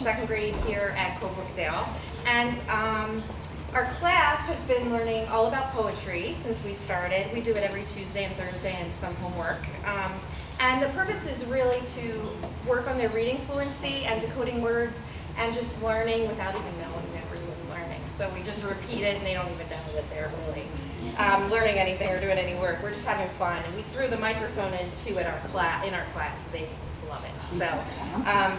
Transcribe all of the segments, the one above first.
second grade here at Colebrookdale. And our class has been learning all about poetry since we started. We do it every Tuesday and Thursday and some homework. And the purpose is really to work on their reading fluency and decoding words and just learning without even knowing they're really learning. So we just repeat it and they don't even know that they're really learning anything or doing any work. We're just having fun. And we threw the microphone in too in our class. So they love it. So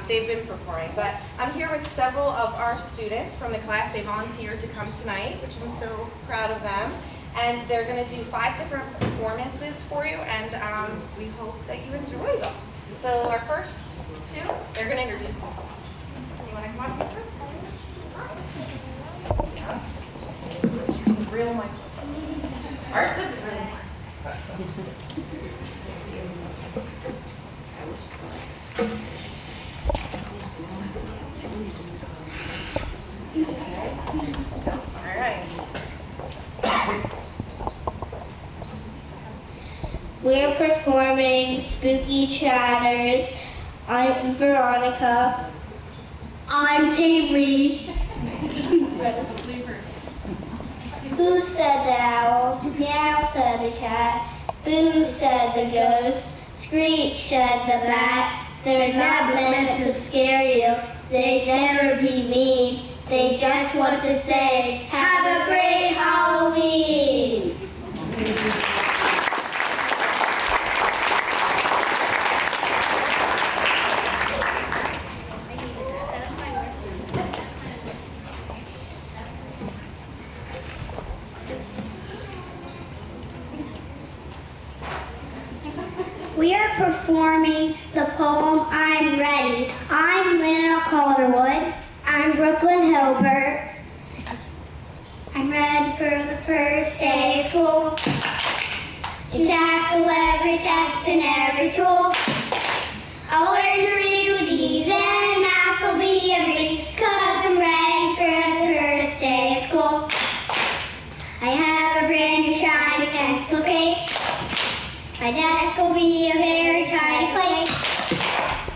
they've been performing. But I'm here with several of our students from the class. They volunteered to come tonight, which I'm so proud of them. And they're going to do 5 different performances for you, and we hope that you enjoy them. So our first 2, they're going to introduce themselves. You want to come up here? Yeah. Here's a real microphone. Ours doesn't really work. All right. We're performing Spooky Chatters. I'm Veronica. I'm Tamri. Who said the owl? Meow said the cat. Boo said the ghost. Screech said the bat. They're not meant to scare you. They never be mean. They just want to say, have a great Halloween. We are performing the poem, I'm Ready. I'm Lena Calderwood. I'm Brooklyn Hilbert. I'm ready for the first day of school. To tackle every test and every tool. I'll learn to read with ease and math will be a breeze. 'Cause I'm ready for the first day of school. I have a brand new shiny pencil case. My desk will be a very tidy place.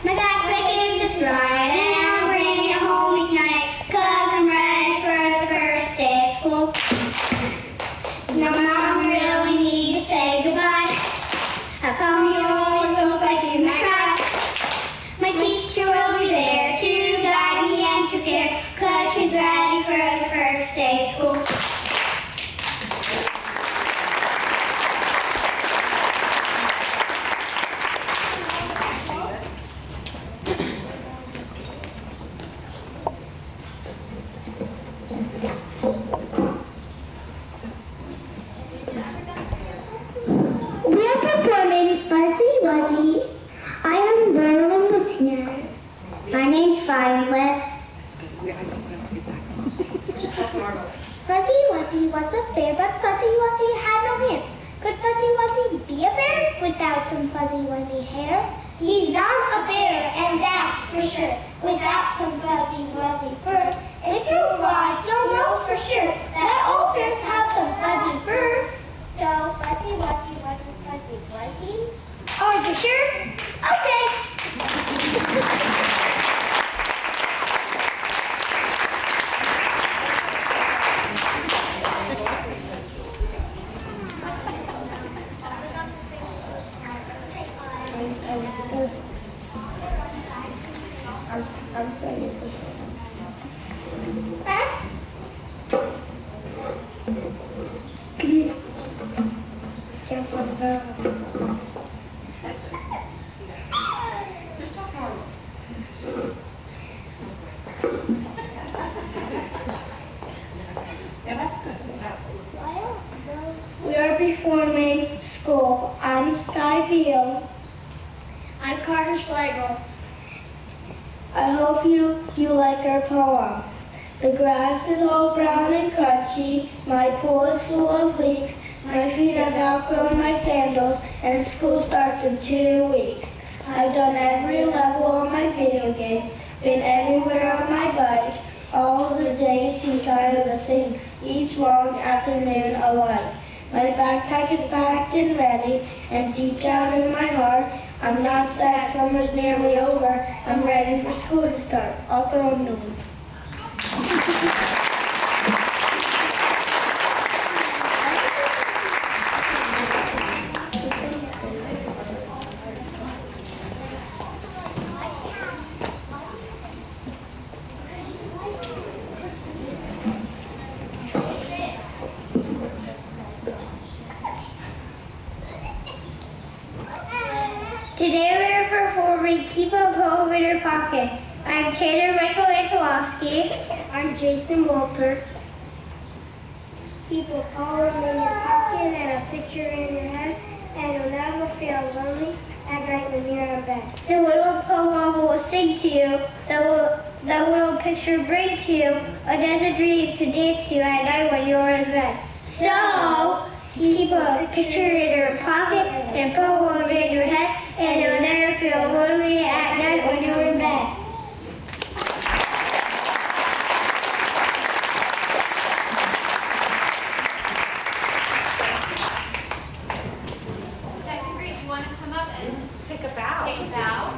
My backpack is just right, and I'll bring it home each night. 'Cause I'm ready for the first day of school. Now, Mom, I really need to say goodbye. How come you always look like you might cry? My teacher will be there to guide me and to care. 'Cause she's ready for the first day of school. I am Berlin listener. My name's Violet. Fuzzy Wuzzy was a bear, but Fuzzy Wuzzy had no hair. Could Fuzzy Wuzzy be a bear without some Fuzzy Wuzzy hair? He's not a bear, and that's for sure, without some Fuzzy Wuzzy fur. And if you're wise, you'll know for sure that all bears have some fuzzy fur. So Fuzzy Wuzzy wasn't Fuzzy Wuzzy? Are you sure? Okay. I'm sorry. Just talk normal. Yeah, that's good. We are performing School. I'm Sky Beal. I'm Carter Schlegel. I hope you like our poem. The grass is all brown and crunchy. My pool is full of leaks. My feet have outgrown my sandals, and school starts in 2 weeks. I've done every level on my video game, been everywhere on my bike. All of the days seem kind of the same, each long afternoon alike. My backpack is packed and ready, and deep down in my heart, I'm not sad summer's nearly over. I'm ready for school to start. I'll throw noon. Today we are performing Keep a Poem in Your Pocket. I'm Tanner Michael-Angelowski. I'm Jason Walter. Keep a poem in your pocket and a picture in your head, and you'll never feel lonely at night when you're in bed. The little poem will sing to you, the little picture bring to you, a desert dream to dance to at night when you're in bed. So, keep a picture in your pocket and a poem in your head, and you'll never feel lonely at night when you're in bed. Second grade, you want to come up and Take a bow. take a bow?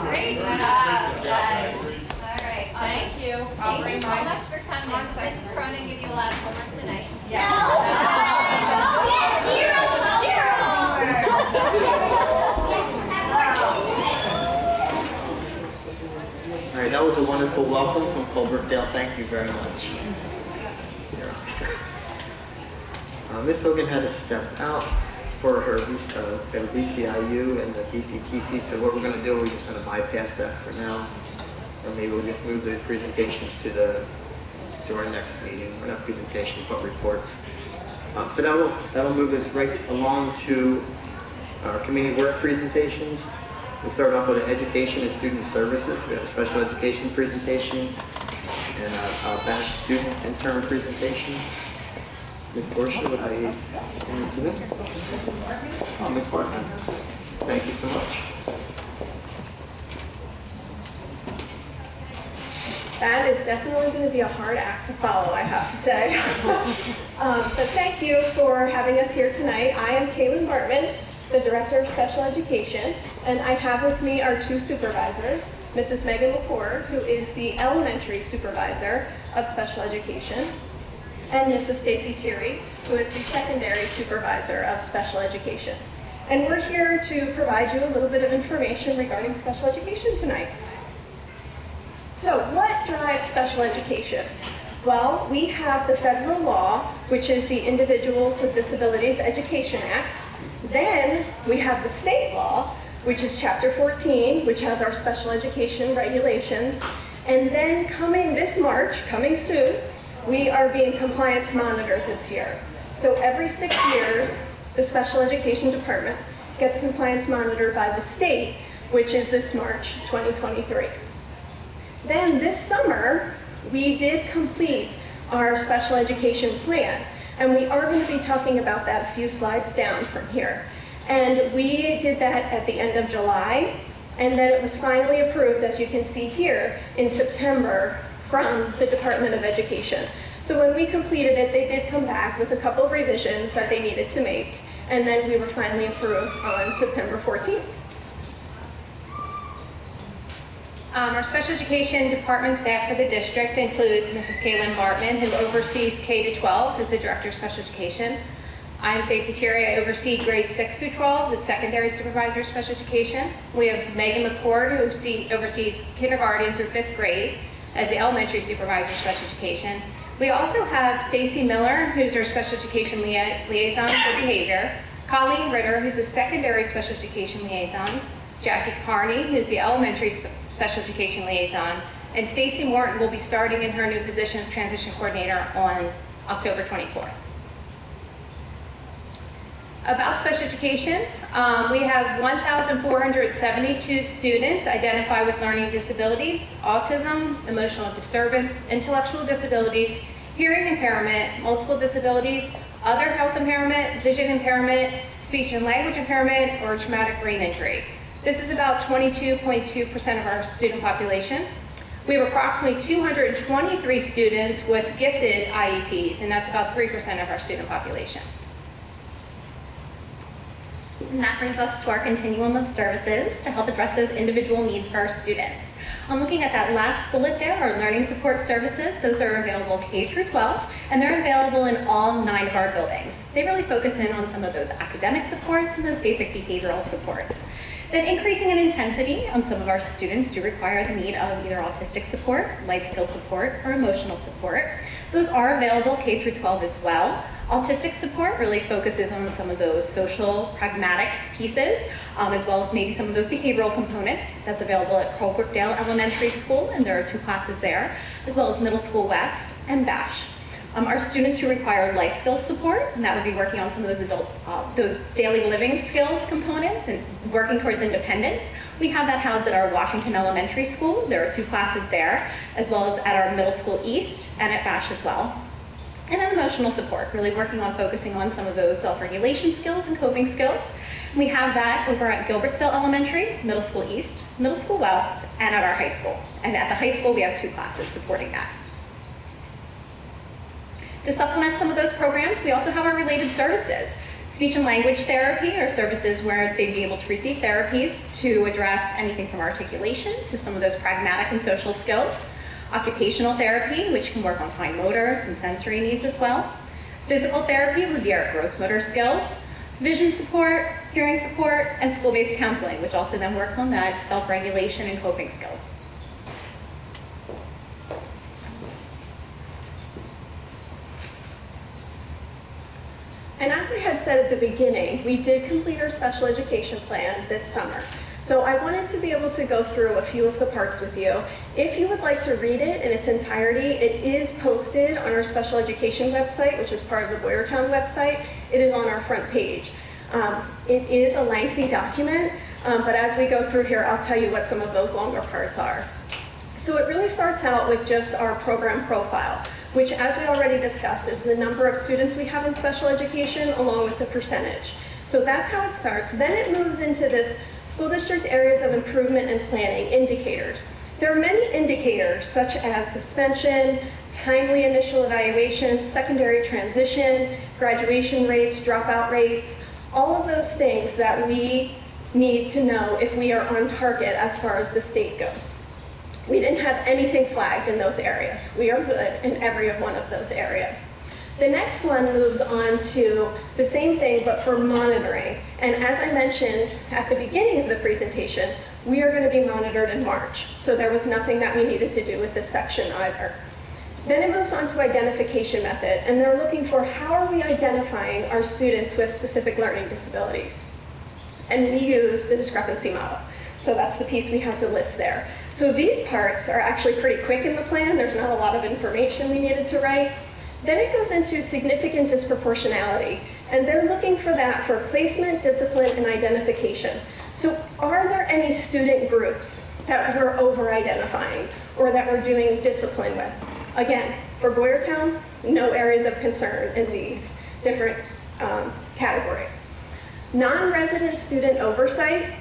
Great job, guys. All right, Thank you. I'll Thank you bring so mine. much for coming. On second Mrs. Cronin give you a lot of homework tonight. All right, that was a wonderful welcome from Colebrookdale. Thank you very much. Ms. Hogan had to step out for her VCIU and the BCTC, so what we're going to do, we're just going to bypass that for now, or maybe we'll just move those presentations to our next meeting. Or not presentations, but reports. So that'll move us right along to our community work presentations. We'll start off with education and student services. We have a special education presentation and a batch student intern presentation. Ms. Portia, would I do that? Oh, Ms. Bartman. Thank you so much. That is definitely going to be a hard act to follow, I have to say. But thank you for having us here tonight. I am Kaylin Bartman, the Director of Special Education, and I have with me our two supervisors, Mrs. Megan McCord, who is the Elementary Supervisor of Special Education, and Mrs. Stacy Thierry, who is the Secondary Supervisor of Special Education. And we're here to provide you a little bit of information regarding special education tonight. So what drives special education? Well, we have the federal law, which is the Individuals with Disabilities Education Act. Then we have the state law, which is Chapter 14, which has our special education regulations. And then coming soon, we are being compliance monitored this year. So every 6 years, the special education department gets compliance monitored by the state, which is this March 2023. Then this summer, we did complete our special education plan, and we are going to be talking about that a few slides down from here. And we did that at the end of July, and then it was finally approved, as you can see here, in September from the Department of Education. So when we completed it, they did come back with a couple of revisions that they needed to make, and then we were finally approved on September 14th. Our special education department staff for the district includes Mrs. Kaylin Bartman, who oversees K-12 as the Director of Special Education. I'm Stacy Thierry. I oversee grades 6 through 12, the Secondary Supervisor of Special Education. We have Megan McCord, who oversees kindergarten through 5th grade as the Elementary Supervisor of Special Education. We also have Stacy Miller, who's our Special Education Liaison for Behavior, Colleen Ritter, who's a Secondary Special Education Liaison, Jackie Carney, who's the Elementary Special Education Liaison, and Stacy Morton will be starting in her new position as Transition Coordinator on October 24th. About special education, we have 1,472 students identified with learning disabilities, autism, emotional disturbance, intellectual disabilities, hearing impairment, multiple disabilities, other health impairment, vision impairment, speech and language impairment, or traumatic brain injury. This is about 22.2% of our student population. We have approximately 223 students with gifted IEPs, and that's about 3% of our student population. And that brings us to our Continuum of Services to help address those individual needs for our students. I'm looking at that last bullet there, our learning support services. Those are available K through 12, and they're available in all 9 of our buildings. They really focus in on some of those academic supports and those basic behavioral supports. Then increasing in intensity, some of our students do require the need of either autistic support, life skill support, or emotional support. Those are available K through 12 as well. Autistic support really focuses on some of those social, pragmatic pieces, as well as maybe some of those behavioral components. That's available at Colebrookdale Elementary School, and there are 2 classes there, as well as Middle School West and BASH. Our students who require life skills support, and that would be working on some of those daily living skills components and working towards independence. We have that housed at our Washington Elementary School. There are 2 classes there, as well as at our Middle School East and at BASH as well. And then emotional support, really working on focusing on some of those self-regulation skills and coping skills. We have that over at Gilbertsville Elementary, Middle School East, Middle School West, and at our high school. And at the high school, we have 2 classes supporting that. To supplement some of those programs, we also have our related services. Speech and language therapy are services where they'd be able to receive therapies to address anything from articulation to some of those pragmatic and social skills. Occupational therapy, which can work on fine motor, some sensory needs as well. Physical therapy would be our gross motor skills. Vision support, hearing support, and school-based counseling, which also then works on that self-regulation and coping skills. And as I had said at the beginning, we did complete our special education plan this summer. So I wanted to be able to go through a few of the parts with you. If you would like to read it in its entirety, it is posted on our special education website, which is part of the Boyertown website. It is on our front page. It is a lengthy document, but as we go through here, I'll tell you what some of those longer parts are. So it really starts out with just our program profile, which, as we already discussed, is the number of students we have in special education along with the percentage. So that's how it starts. Then it moves into this school district areas of improvement and planning indicators. There are many indicators such as suspension, timely initial evaluation, secondary transition, graduation rates, dropout rates, all of those things that we need to know if we are on target as far as the state goes. We didn't have anything flagged in those areas. We are good in every one of those areas. The next one moves on to the same thing, but for monitoring. And as I mentioned at the beginning of the presentation, we are going to be monitored in March. So there was nothing that we needed to do with this section either. Then it moves on to identification method, and they're looking for how are we identifying our students with specific learning disabilities. And we use the discrepancy model. So that's the piece we have to list there. So these parts are actually pretty quick in the plan. There's not a lot of information we needed to write. Then it goes into significant disproportionality, and they're looking for that for placement, discipline, and identification. So are there any student groups that we're over-identifying or that we're doing discipline with? Again, for Boyertown, no areas of concern in these different categories. Non-resident student oversight,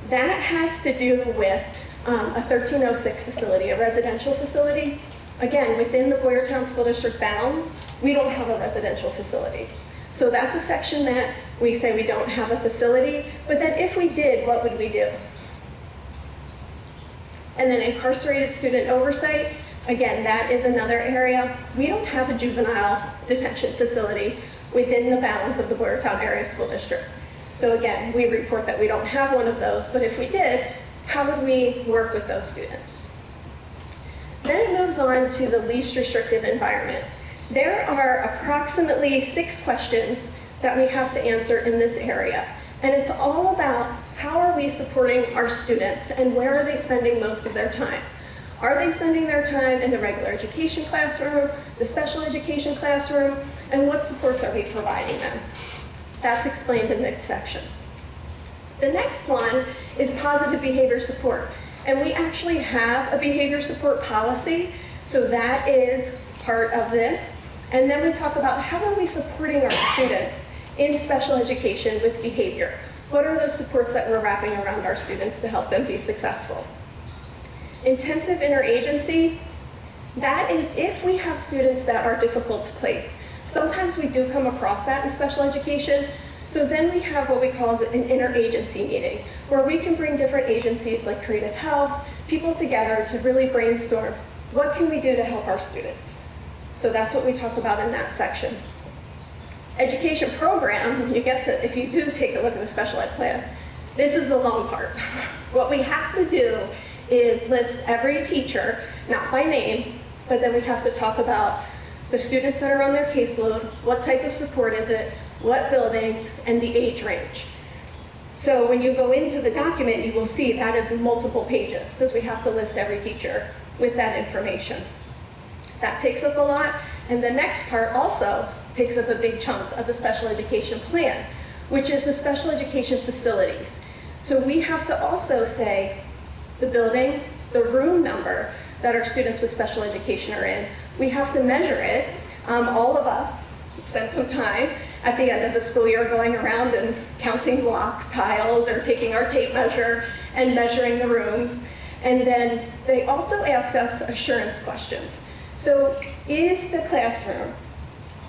that has to do with a 1306 facility, a residential facility. Again, within the Boyertown School District bounds, we don't have a residential facility. So that's a section that we say we don't have a facility, but then if we did, what would we do? And then incarcerated student oversight, again, that is another area. We don't have a juvenile detention facility within the bounds of the Boyertown Area School District. So again, we report that we don't have one of those, but if we did, how would we work with those students? Then it moves on to the least restrictive environment. There are approximately 6 questions that we have to answer in this area. And it's all about how are we supporting our students and where are they spending most of their time? Are they spending their time in the regular education classroom, the special education classroom, and what supports are we providing them? That's explained in this section. The next one is positive behavior support. And we actually have a behavior support policy, so that is part of this. And then we talk about how are we supporting our students in special education with behavior. What are those supports that we're wrapping around our students to help them be successful? Intensive interagency, that is if we have students that are difficult to place. Sometimes we do come across that in special education. So then we have what we call an interagency meeting, where we can bring different agencies like creative health, people together to really brainstorm, what can we do to help our students? So that's what we talk about in that section. Education program, if you do take a look at the special ed plan, this is the long part. What we have to do is list every teacher, not by name, but then we have to talk about the students that are on their caseload, what type of support is it, what building, and the age range. So when you go into the document, you will see that is multiple pages because we have to list every teacher with that information. That takes up a lot, and the next part also takes up a big chunk of the special education plan, which is the special education facilities. So we have to also say the building, the room number that our students with special education are in. We have to measure it. All of us spend some time at the end of the school year going around and counting blocks, tiles, or taking our tape measure and measuring the rooms. And then they also ask us assurance questions. So is the classroom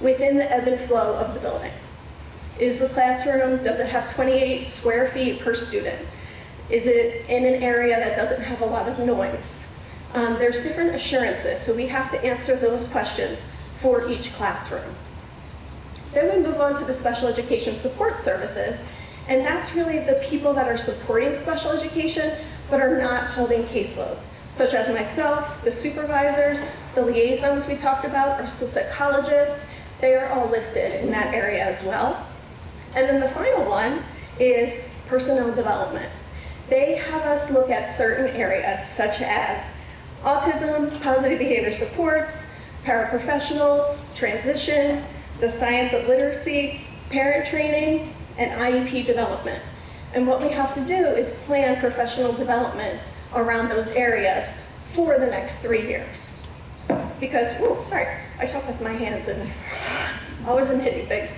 within the ebb and flow of the building? Is the classroom, does it have 28 square feet per student? Is it in an area that doesn't have a lot of noise? There's different assurances, so we have to answer those questions for each classroom. Then we move on to the special education support services, and that's really the people that are supporting special education but are not holding caseloads, such as myself, the supervisors, the liaisons we talked about, our school psychologists. They are all listed in that area as well. And then the final one is personnel development. They have us look at certain areas such as autism, positive behavior supports, paraprofessionals, transition, the science of literacy, parent training, and IEP development. And what we have to do is plan professional development around those areas for the next 3 years. Because, I talk with my hands and always am hitting things.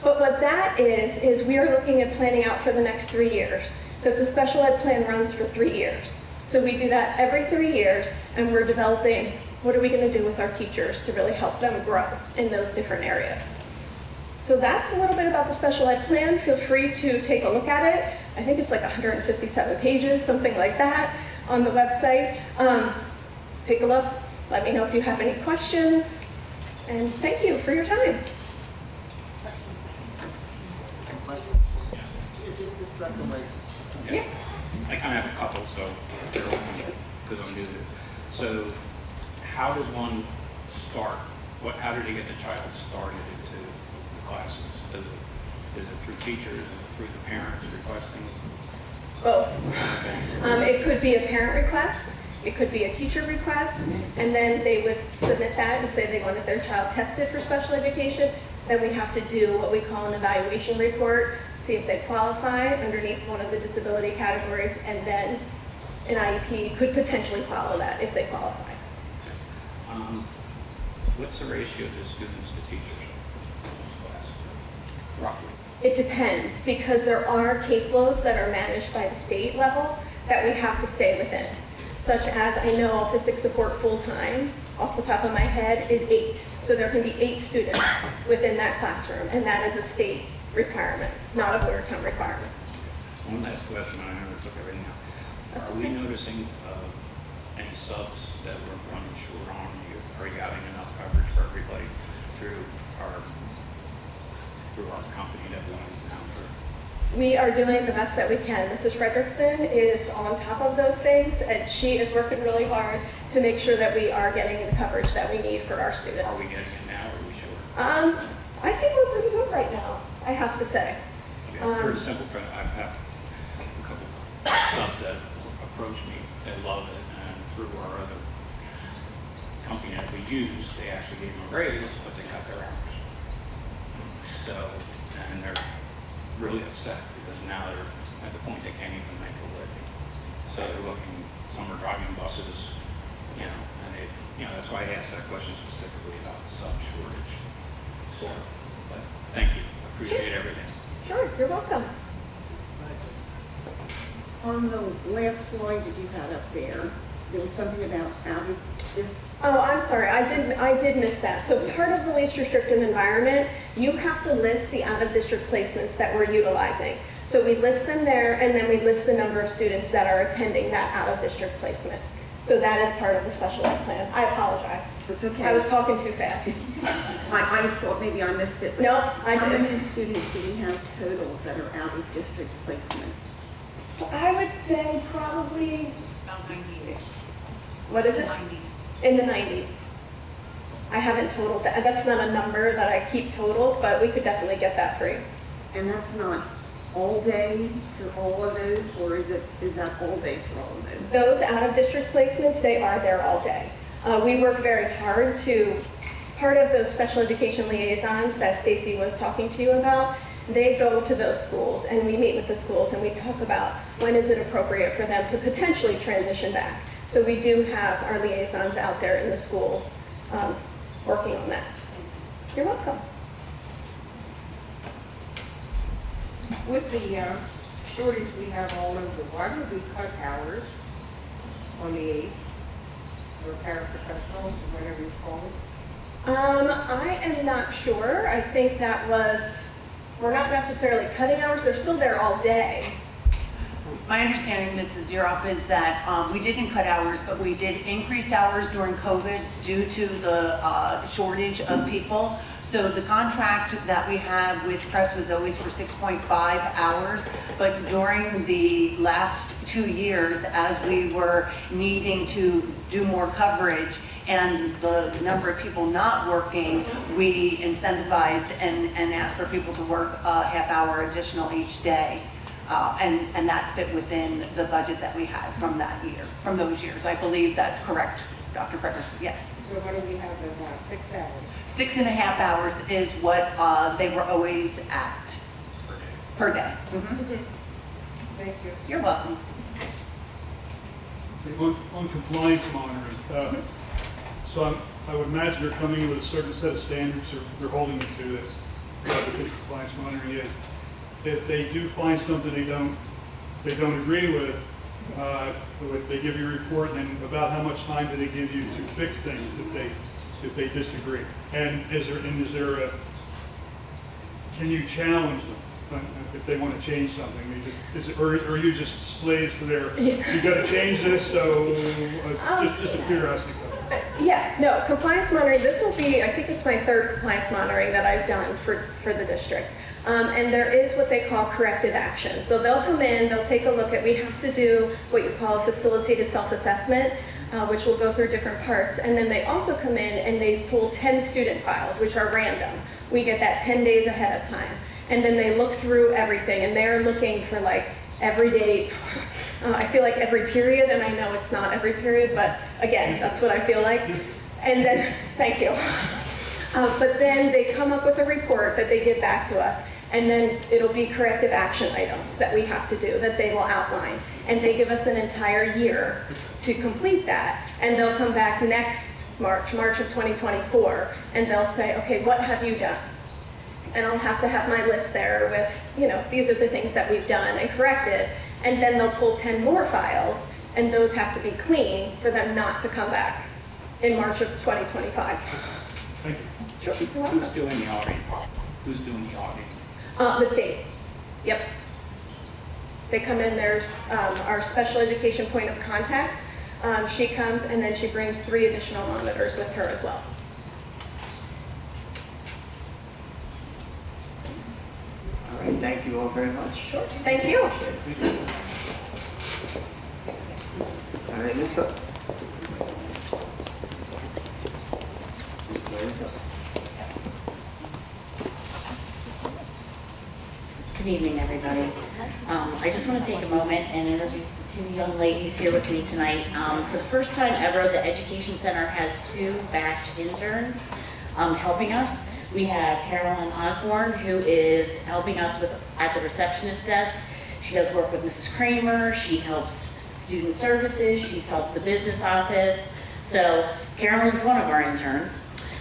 But what that is we are looking at planning out for the next 3 years, because the special ed plan runs for 3 years. So we do that every 3 years, and we're developing what are we going to do with our teachers to really help them grow in those different areas. So that's a little bit about the special ed plan. Feel free to take a look at it. I think it's like 157 pages, something like that, on the website. Take a look. Let me know if you have any questions. And thank you for your time. Yeah. I kind of have a couple, so because I'm new to it. So how does one start? How did you get the child started into the classes? Is it through teachers? Is it through the parents requesting? Both. Okay. It could be a parent request. It could be a teacher request, and then they would submit that and say they wanted their child tested for special education. Then we have to do what we call an evaluation report, see if they qualify underneath one of the disability categories, and then an IEP could potentially follow that if they qualify. What's the ratio of the students to teachers in this class, roughly? It depends, because there are caseloads that are managed by the state level that we have to stay within. Such as, I know autistic support full-time, off the top of my head, is 8. So there can be 8 students within that classroom, and that is a state requirement, not a Boyertown requirement. One last question, I know we took everything out. That's Are okay. we noticing any subs that we're running short on? Are you having enough coverage for everybody through our company that we use now? We are doing the best that we can. Mrs. Fredrickson is on top of those things, and she is working really hard to make sure that we are getting the coverage that we need for our students. Are we getting it now, or are we short? I think we're pretty good right now, I have to say. For the simple fact, I've had a couple subs that approach me, they love it, and through our other company that we use, they actually gave them a raise, but they got their hours. So, and they're really upset because now they're at the point they can't even make a living. So they're looking, some are driving buses And that's why I asked that question specifically about the sub shortage. So, but thank you, appreciate everything. Sure, you're welcome. On the last slide that you had up there was something about out of Oh, I'm sorry, I did miss that. So part of the least restrictive environment, you have to list the out-of-district placements that we're utilizing. So we list them there, and then we list the number of students that are attending that out-of-district placement. So that is part of the special ed plan. I apologize. It's okay. I was talking too fast. I thought maybe I missed it. But No, I how didn't. many students do we have total that are out of district placement? I would say probably, About 98. what is it? 90s. In the 90s. I haven't totaled that. That's not a number that I keep total, but we could definitely get that for you. And that's not all day for all of those, or is that all day for all of those? Those out-of-district placements, they are there all day. We work very hard to, part of those special education liaisons that Stacy was talking to you about, they go to those schools and we meet with the schools and we talk about when is it appropriate for them to potentially transition back. So we do have our liaisons out there in the schools working on that. You're welcome. With the shortage we have all over, why would we cut hours on the aides or paraprofessionals, whatever you call it? I am not sure. I think that was, we're not necessarily cutting hours, they're still there all day. My understanding, Mrs. Yeroff, is that we didn't cut hours, but we did increase hours during COVID due to the shortage of people. So the contract that we have with Press was always for 6.5 hours, but during the last 2 years, as we were needing to do more coverage and the number of people not working, we incentivized and asked for people to work a half hour additional each day. And that fit within the budget that we had from that year, from those years. I believe that's correct, Dr. Fredericks, yes. So what do we have now, 6 hours? 6.5 hours is what they were always at per day. Thank you. You're welcome. On compliance monitoring, so I would imagine you're coming in with a certain set of standards you're holding you to, that's what the compliance monitoring is. If they do find something they don't agree with, they give you a report, and then about how much time do they give you to fix things if they disagree? And is there a, can you challenge them if they want to change something? Or are you just slaves to their, you got to change this, so just a curiosity question. Yeah, no, compliance monitoring, this will be, I think it's my third compliance monitoring that I've done for the district. And there is what they call corrective action. So they'll come in, they'll take a look at, we have to do what you call a facilitated self-assessment, which will go through different parts. And then they also come in and they pull 10 student files, which are random. We get that 10 days ahead of time. And then they look through everything, and they're looking for like every date. I feel like every period, and I know it's not every period, but again, that's what I feel like. And then, thank you. But then they come up with a report that they give back to us, and then it'll be corrective action items that we have to do that they will outline. And they give us an entire year to complete that. And they'll come back next March of 2024, and they'll say, okay, what have you done? And I'll have to have my list there with, these are the things that we've done and corrected. And then they'll pull 10 more files, and those have to be clean for them not to come back in March of 2025. Thank you. Sure. Who's doing the auditing? Who's doing the auditing? The state. Yep. They come in, there's our special education point of contact. She comes, and then she brings 3 additional monitors with her as well. All right, thank you all very much. Sure. Thank you. All right, Ms. Cook. Ms. Blair's up. Good evening, everybody. I just want to take a moment and introduce the 2 young ladies here with me tonight. For the first time ever, the Education Center has 2 batch interns helping us. We have Carolyn Osborne, who is helping us at the receptionist desk. She does work with Mrs. Kramer. She helps student services. She's helped the business office. So Carolyn's one of our interns.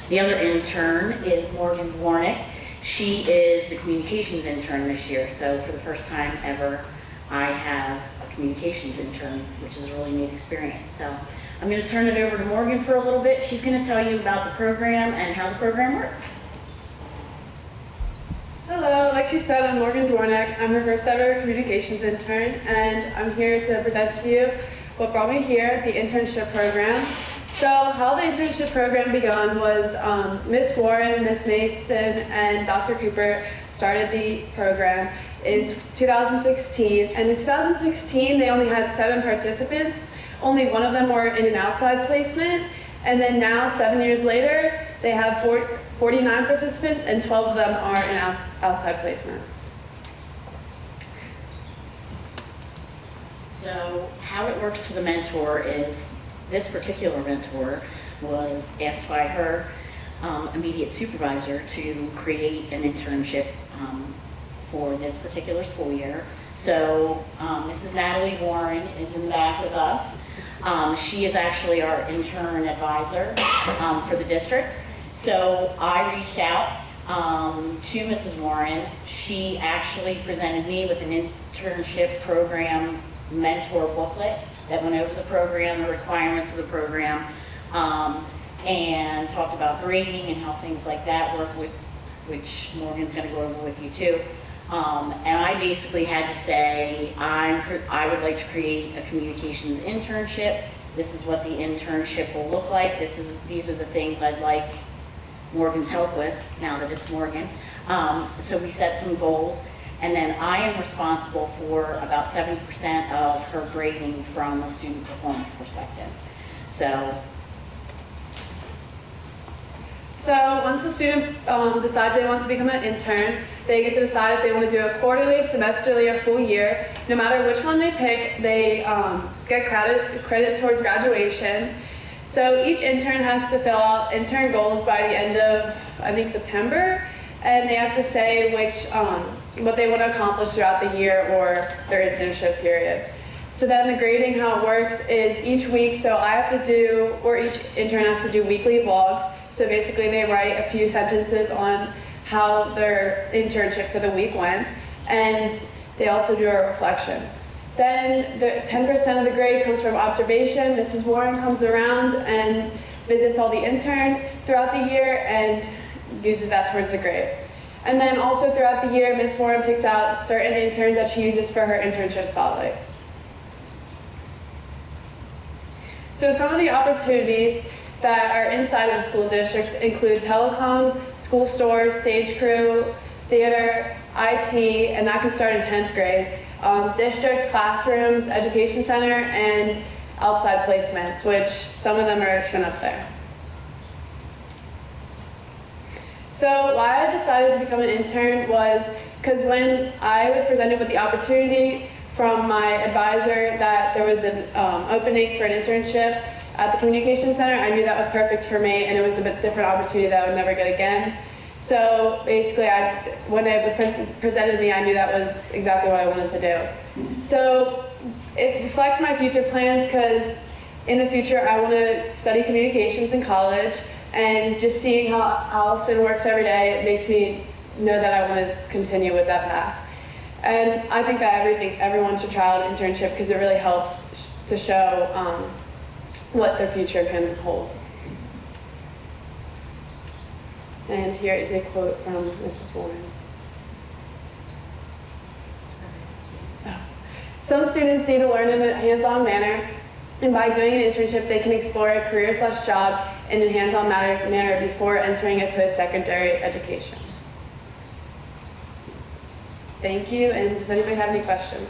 The other intern is Morgan Warnick. She is the communications intern this year. So for the first time ever, I have a communications intern, which is a really neat experience. So I'm going to turn it over to Morgan for a little bit. She's going to tell you about the program and how the program works. Hello, like she said, I'm Morgan Dwornik. I'm her first ever communications intern, and I'm here to present to you what brought me here, the internship program. So how the internship program began was Miss Warren, Miss Mason, and Dr. Cooper started the program in 2016. And in 2016, they only had 7 participants. Only one of them were in an outside placement. And then now, 7 years later, they have 49 participants, and 12 of them are in outside placements. So how it works for the mentor is, this particular mentor was asked by her immediate supervisor to create an internship for this particular school year. So Mrs. Natalie Warren is in the back with us. She is actually our intern advisor for the district. So I reached out to Mrs. Warren. She actually presented me with an internship program mentor booklet that went over the program, the requirements of the program, and talked about grading and how things like that work, with which Morgan's going to go over with you too. And I basically had to say, I would like to create a communications internship. This is what the internship will look like. These are the things I'd like Morgan's help with, now that it's Morgan. So we set some goals, and then I am responsible for about 70% of her grading from a student performance perspective. So once a student decides they want to become an intern, they get to decide if they want to do a quarterly, semesterly, or full year. No matter which one they pick, they get credit towards graduation. So each intern has to fill out intern goals by the end of, I think, September, and they have to say what they want to accomplish throughout the year or their internship period. So then the grading, how it works is each week, so I have to do, or each intern has to do weekly vlogs. So basically they write a few sentences on how their internship for the week went, and they also do a reflection. Then the 10% of the grade comes from observation. Mrs. Warren comes around and visits all the interns throughout the year and uses that towards the grade. And then also throughout the year, Ms. Warren picks out certain interns that she uses for her internship spotlights. So some of the opportunities that are inside of the school district include telecom, school store, stage crew, theater, IT, and that can start in 10th grade. District, classrooms, education center, and outside placements, which some of them are shown up there. So why I decided to become an intern was because when I was presented with the opportunity from my advisor that there was an opening for an internship at the communication center, I knew that was perfect for me, and it was a bit different opportunity that I would never get again. So basically, when it was presented to me, I knew that was exactly what I wanted to do. So it reflects my future plans because in the future, I want to study communications in college, and just seeing how Allison works every day, it makes me know that I want to continue with that path. And I think that everyone should try out an internship because it really helps to show what their future can hold. And here is a quote from Mrs. Warren. Some students need to learn in a hands-on manner, and by doing an internship, they can explore a career/job in a hands-on manner before entering a post-secondary education. Thank you, and does anybody have any questions?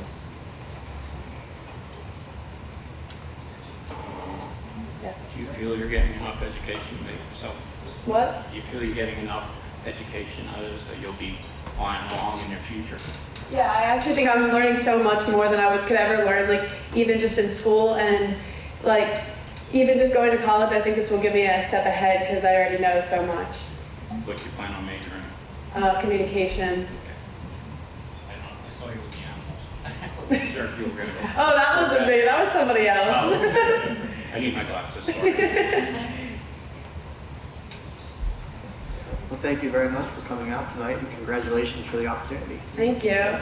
Yes. Do you feel you're getting enough education to make yourself? What? Do you feel you're getting enough education out of this that you'll be flying along in your future? Yeah, I actually think I'm learning so much more than I could ever learn, like even just in school, and like even just going to college. I think this will give me a step ahead because I already know so much. What do you plan on majoring in? Communications. I saw you with the animals. I wasn't sure if you were going to. Oh, that wasn't me. That was somebody else. Oh, okay. I need my glasses. Well, thank you very much for coming out tonight, and congratulations for the opportunity. Thank you.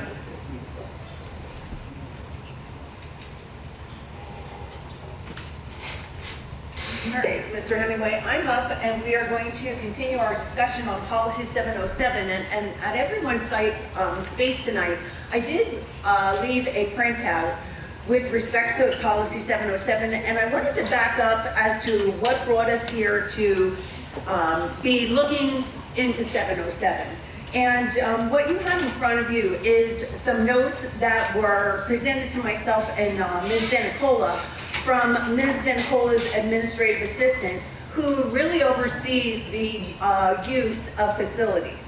All right, Mr. Hemingway, I'm up, and we are going to continue our discussion on Policy 707. And at everyone's space tonight, I did leave a printout with respects to Policy 707, and I wanted to back up as to what brought us here to be looking into 707. And what you have in front of you is some notes that were presented to myself and Ms. Denicola from Ms. Denicola's administrative assistant, who really oversees the use of facilities.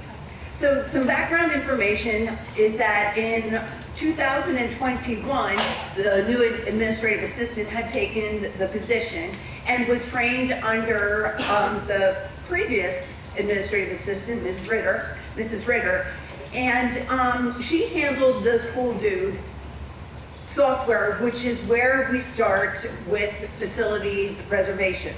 So some background information is that in 2021, the new administrative assistant had taken the position and was trained under the previous administrative assistant, Mrs. Ritter, and she handled the school dude software, which is where we start with facilities reservations.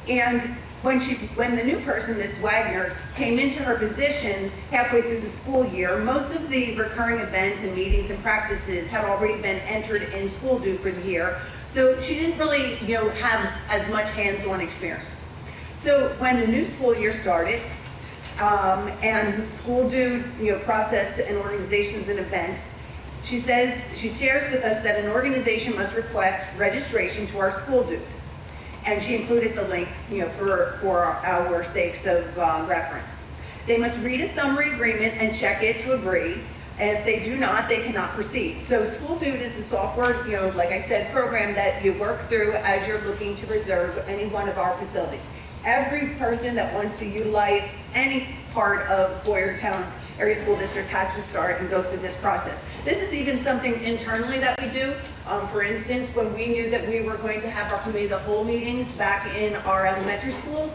And when the new person, Ms. Wagner, came into her position halfway through the school year, most of the recurring events and meetings and practices had already been entered in school due for the year. So she didn't really, have as much hands-on experience. So when the new school year started, and school due, process and organizations and events, she shares with us that an organization must request registration to our school due. And she included the link, for our sakes of reference. They must read a summary agreement and check it to agree. And if they do not, they cannot proceed. So School Dude is the software, like I said, program that you work through as you're looking to reserve any one of our facilities. Every person that wants to utilize any part of Boyertown Area School District has to start and go through this process. This is even something internally that we do. For instance, when we knew that we were going to have our committee of the whole meetings back in our elementary schools,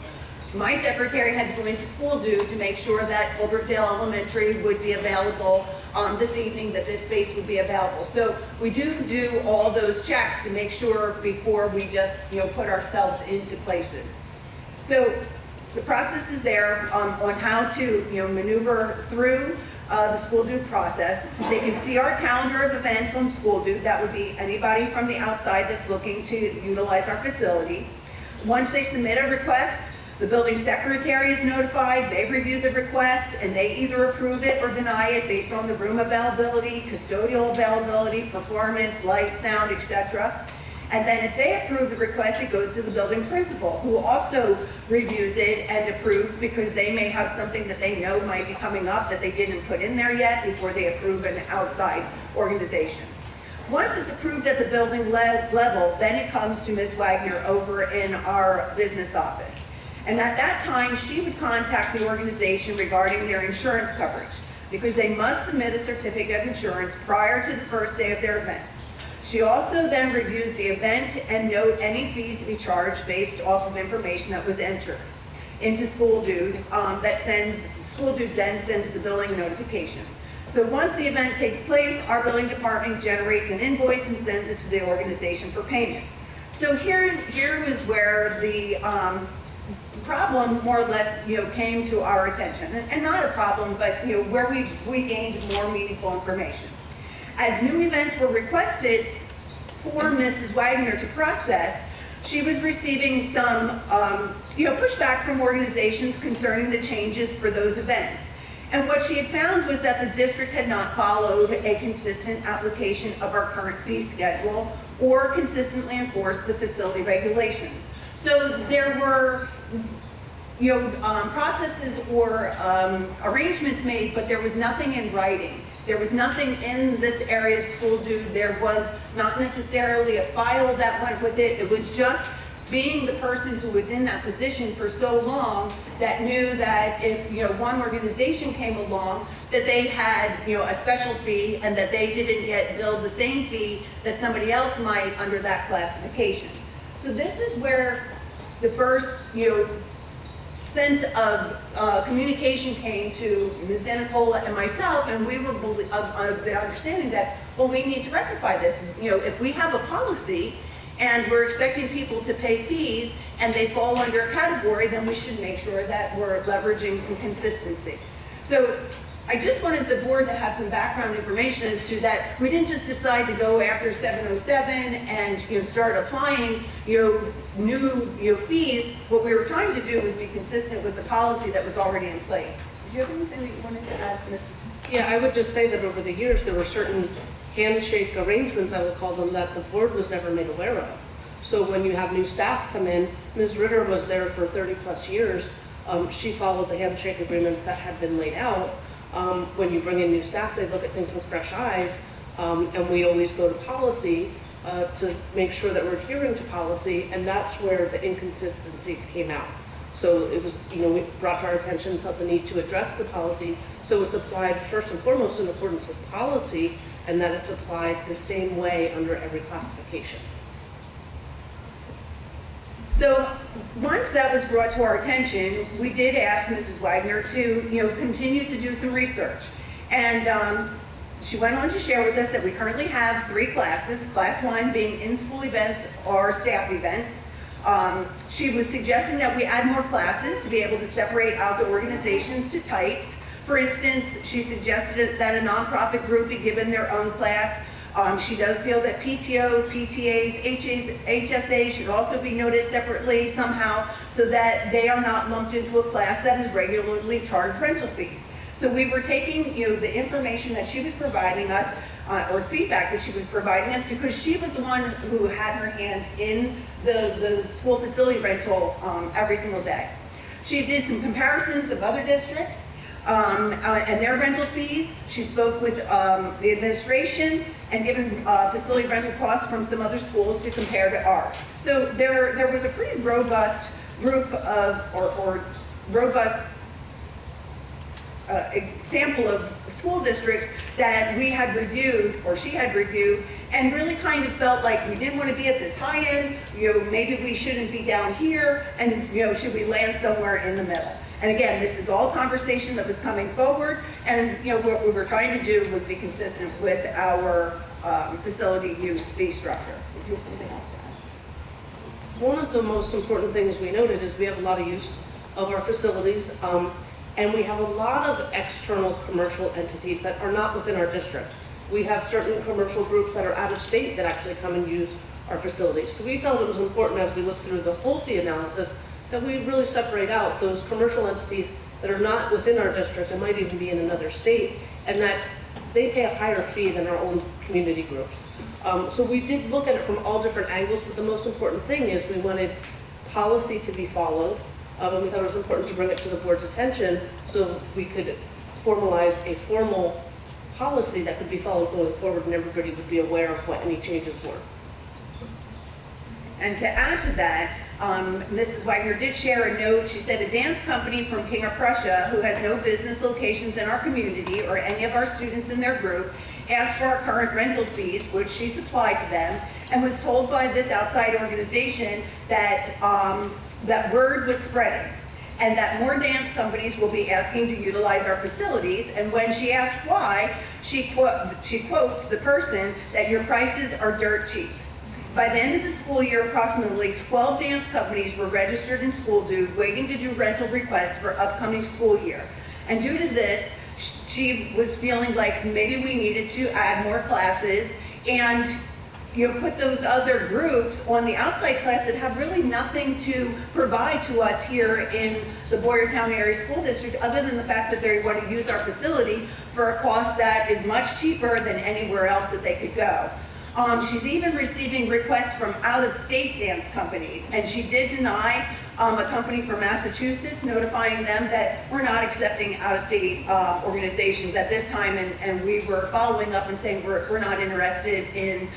my secretary had to go into school due to make sure that Colebrookdale Elementary would be available this evening, that this space would be available. So we do all those checks to make sure before we just put ourselves into places. So the process is there on how to maneuver through the school due process. They can see our calendar of events on school due. That would be anybody from the outside that's looking to utilize our facility. Once they submit a request, the building secretary is notified. They review the request and they either approve it or deny it based on the room availability, custodial availability, performance, light, sound, etc. And then if they approve the request, it goes to the building principal, who also reviews it and approves, because they may have something that they know might be coming up that they didn't put in there yet before they approve an outside organization. Once it's approved at the building level, then it comes to Ms. Wagner over in our business office. And at that time, she would contact the organization regarding their insurance coverage, because they must submit a certificate of insurance prior to the first day of their event. She also then reviews the event and note any fees to be charged based off of information that was entered into School Dude. School Dude then sends the billing notification. So once the event takes place, our billing department generates an invoice and sends it to the organization for payment. So here was where the problem more or less came to our attention, and not a problem, but where we gained more meaningful information. As new events were requested for Mrs. Wagner to process, she was receiving some pushback from organizations concerning the changes for those events. And what she had found was that the district had not followed a consistent application of our current fee schedule or consistently enforced the facility regulations. So there were processes or arrangements made, but there was nothing in writing. There was nothing in this area of School Due. There was not necessarily a file that went with it. It was just being the person who was in that position for so long that knew that if one organization came along, that they had a special fee and that they didn't get billed the same fee that somebody else might under that classification. So this is where the first sense of communication came to Ms. Denicola and myself, and we were of the understanding that, well, we need to rectify this. If we have a policy and we're expecting people to pay fees and they fall under a category, then we should make sure that we're leveraging some consistency. So I just wanted the board to have some background information as to that we didn't just decide to go after 707 and start applying new fees. What we were trying to do was be consistent with the policy that was already in place. Did you have anything that you wanted to add, Mrs.? Yeah, I would just say that over the years there were certain handshake arrangements, I would call them, that the board was never made aware of. So when you have new staff come in, Ms. Ritter was there for 30 plus years. She followed the handshake agreements that had been laid out. When you bring in new staff, they look at things with fresh eyes, and we always go to policy to make sure that we're adhering to policy, and that's where the inconsistencies came out. So it was, we brought to our attention, felt the need to address the policy, so it's applied first and foremost in accordance with policy, and that it's applied the same way under every classification. So once that was brought to our attention, we did ask Mrs. Wagner to, continue to do some research. And she went on to share with us that we currently have 3 classes, class 1 being in-school events or staff events. She was suggesting that we add more classes to be able to separate out the organizations to types. For instance, she suggested that a nonprofit group be given their own class. She does feel that PTOs, PTAs, HSAs should also be noted separately somehow so that they are not lumped into a class that is regularly charged rental fees. So we were taking the information that she was providing us, or feedback that she was providing us, because she was the one who had her hands in the school facility rental every single day. She did some comparisons of other districts and their rental fees. She spoke with the administration and given facility rental costs from some other schools to compare to ours. So there was a pretty robust group of, or robust sample of school districts that we had reviewed, or she had reviewed, and really kind of felt like we didn't want to be at this high end, maybe we shouldn't be down here, and should we land somewhere in the middle? And again, this is all conversation that was coming forward, and what we were trying to do was be consistent with our facility use fee structure. Did you have something else to add? One of the most important things we noted is we have a lot of use of our facilities, and we have a lot of external commercial entities that are not within our district. We have certain commercial groups that are out of state that actually come and use our facilities. So we felt it was important, as we look through the whole fee analysis, that we really separate out those commercial entities that are not within our district and might even be in another state, and that they pay a higher fee than our own community groups. So we did look at it from all different angles, but the most important thing is we wanted policy to be followed, and we thought it was important to bring it to the board's attention so we could formalize a formal policy that could be followed going forward, and everybody would be aware of what any changes were. And to add to that, Mrs. Wagner did share a note. She said a dance company from King of Prussia, who has no business locations in our community or any of our students in their group, asked for our current rental fees, which she supplied to them, and was told by this outside organization that that word was spreading, and that more dance companies will be asking to utilize our facilities. And when she asked why, she quotes the person that your prices are dirt cheap. By the end of the school year, approximately 12 dance companies were registered in School Dude, waiting to do rental requests for upcoming school year. And due to this, she was feeling like maybe we needed to add more classes and put those other groups on the outside class that have really nothing to provide to us here in the Boyertown Area School District, other than the fact that they want to use our facility for a cost that is much cheaper than anywhere else that they could go. She's even receiving requests from out-of-state dance companies, and she did deny a company from Massachusetts, notifying them that we're not accepting out-of-state organizations at this time, and we were following up and saying we're not interested in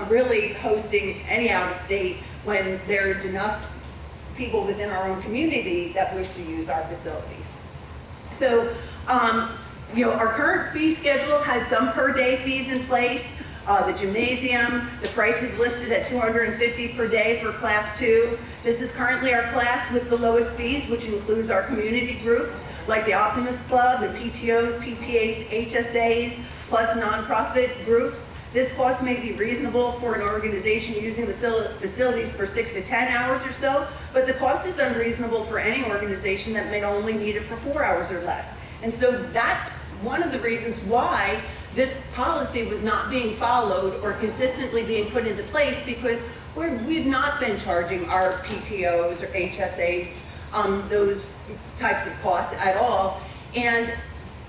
really hosting any out-of-state when there's enough people within our own community that wish to use our facilities. So, our current fee schedule has some per-day fees in place. The gymnasium, the price is listed at $250 per day for class 2. This is currently our class with the lowest fees, which includes our community groups like the Optimist Club, the PTOs, PTAs, HSAs, plus nonprofit groups. This cost may be reasonable for an organization using the facilities for 6 to 10 hours or so, but the cost is unreasonable for any organization that may only need it for 4 hours or less. And so that's one of the reasons why this policy was not being followed or consistently being put into place, because we've not been charging our PTOs or HSAs those types of costs at all. And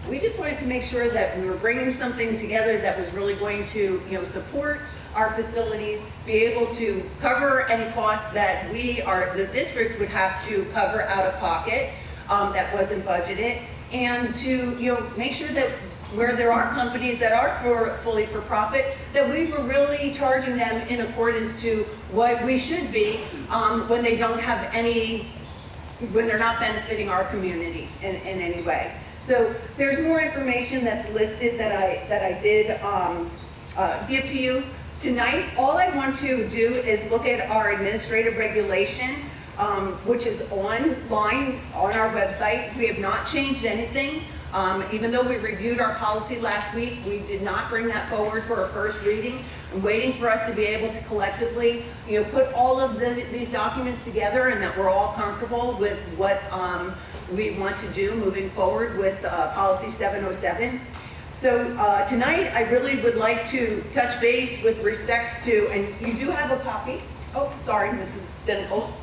we just wanted to make sure that we were bringing something together that was really going to, support our facilities, be able to cover any costs that the district would have to cover out of pocket that wasn't budgeted, and to, make sure that where there are companies that are fully for profit, that we were really charging them in accordance to what we should be when they don't have when they're not benefiting our community in any way. So there's more information that's listed that I did give to you tonight. All I want to do is look at our administrative regulation, which is online on our website. We have not changed anything. Even though we reviewed our policy last week, we did not bring that forward for a first reading. I'm waiting for us to be able to collectively, put all of these documents together, and that we're all comfortable with what we want to do moving forward with policy 707. So tonight, I really would like to touch base with respects to, and you do have a copy. Oh, sorry, Mrs. Denical.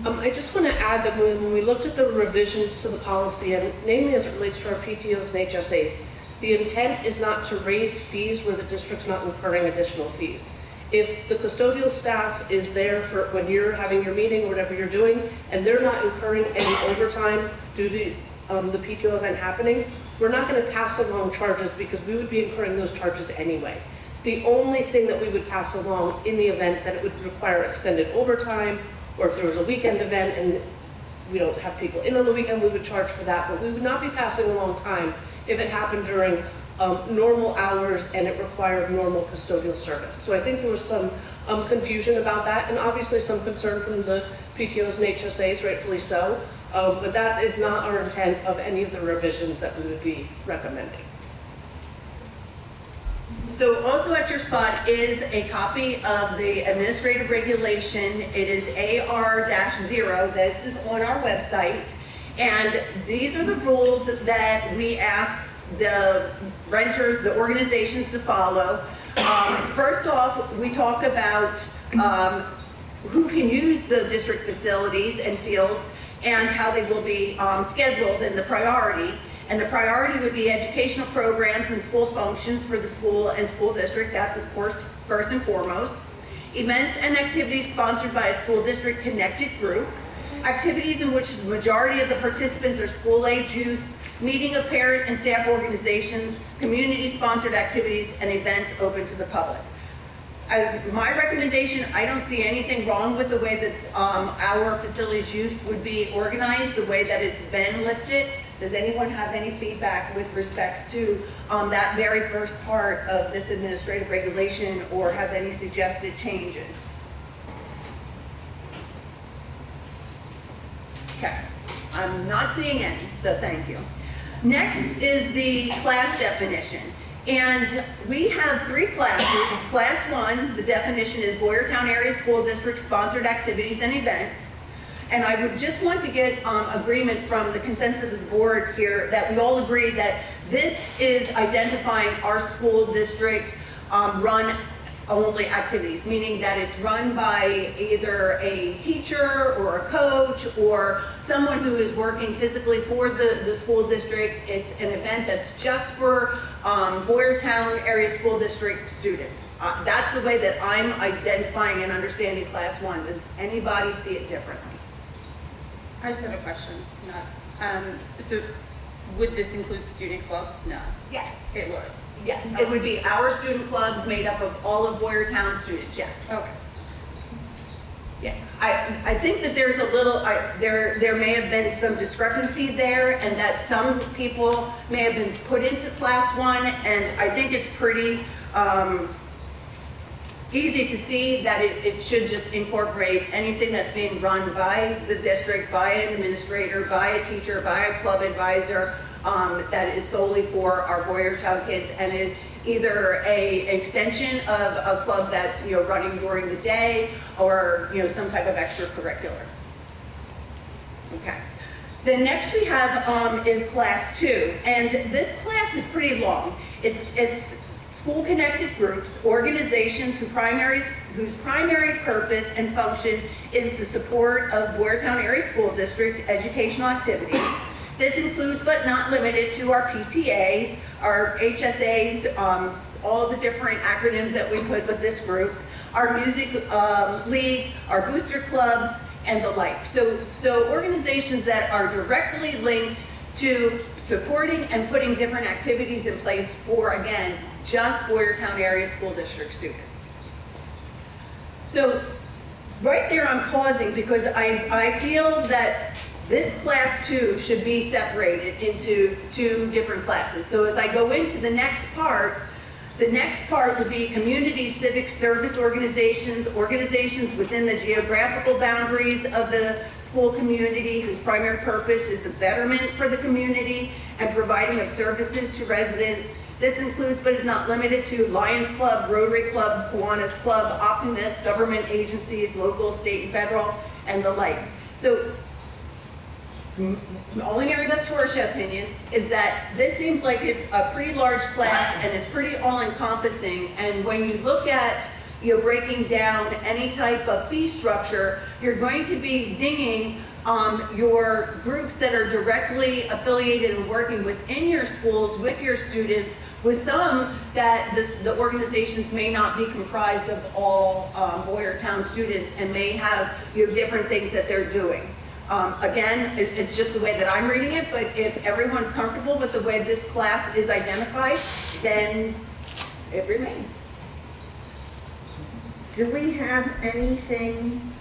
I just want to add that when we looked at the revisions to the policy, and namely as it relates to our PTOs and HSAs, the intent is not to raise fees where the district's not incurring additional fees. If the custodial staff is there for when you're having your meeting or whatever you're doing, and they're not incurring any overtime due to the PTO event happening, we're not going to pass along charges because we would be incurring those charges anyway. The only thing that we would pass along in the event that it would require extended overtime, or if there was a weekend event and we don't have people in on the weekend, we would charge for that, but we would not be passing along time if it happened during normal hours and it required normal custodial service. So I think there was some confusion about that, and obviously some concern from the PTOs and HSAs, rightfully so, but that is not our intent of any of the revisions that we would be recommending. So also at your spot is a copy of the administrative regulation. It is AR-0. This is on our website. And these are the rules that we ask the renters, the organizations to follow. First off, we talk about who can use the district facilities and fields and how they will be scheduled and the priority. And the priority would be educational programs and school functions for the school and school district. That's, of course, first and foremost. Events and activities sponsored by a school district connected group. Activities in which the majority of the participants are school-age youth. Meeting of parent and staff organizations. Community-sponsored activities and events open to the public. As my recommendation, I don't see anything wrong with the way that our facilities use would be organized, the way that it's been listed. Does anyone have any feedback with respects to that very first part of this administrative regulation, or have any suggested changes? Okay, I'm not seeing any, so thank you. Next is the class definition. And we have 3 classes. Class 1, the definition is Boyertown Area School District sponsored activities and events. And I would just want to get agreement from the consensus of the board here that we all agree that this is identifying our school district run only activities, meaning that it's run by either a teacher or a coach or someone who is working physically for the school district. It's an event that's just for Boyertown Area School District students. That's the way that I'm identifying and understanding Class 1. Does anybody see it differently? I just have a question. So would this include student clubs? No. Yes. It would? Yes. It would be our student clubs made up of all of Boyertown students, yes. Okay. Yeah, I think that there's a little, there may have been some discrepancy there, and that some people may have been put into Class 1, and I think it's pretty easy to see that it should just incorporate anything that's being run by the district, by an administrator, by a teacher, by a club advisor, that is solely for our Boyertown kids and is either a extension of a club that's, running during the day, or, some type of extracurricular. Okay. Then next we have is class 2, and this class is pretty long. It's school-connected groups, organizations whose primary purpose and function is the support of Boyertown Area School District educational activities. This includes, but not limited to, our PTAs, our HSAs, all the different acronyms that we put with this group, our music league, our booster clubs, and the like. So organizations that are directly linked to supporting and putting different activities in place for, again, just Boyertown Area School District students. So right there I'm pausing because I feel that this class 2 should be separated into 2 different classes. So as I go into the next part would be community civic service organizations, organizations within the geographical boundaries of the school community whose primary purpose is the betterment for the community and providing of services to residents. This includes, but is not limited to, Lions Club, Rotary Club, Kiwanis Club, Optimist, government agencies, local, state, and federal, and the like. So, only Mary Beth Torsha opinion is that this seems like it's a pretty large class and it's pretty all-encompassing. And when you look at, breaking down any type of fee structure, you're going to be dinging your groups that are directly affiliated and working within your schools with your students, with some that the organizations may not be comprised of all Boyertown students and may have different things that they're doing. Again, it's just the way that I'm reading it, but if everyone's comfortable with the way this class is identified, then it remains. Do we have anything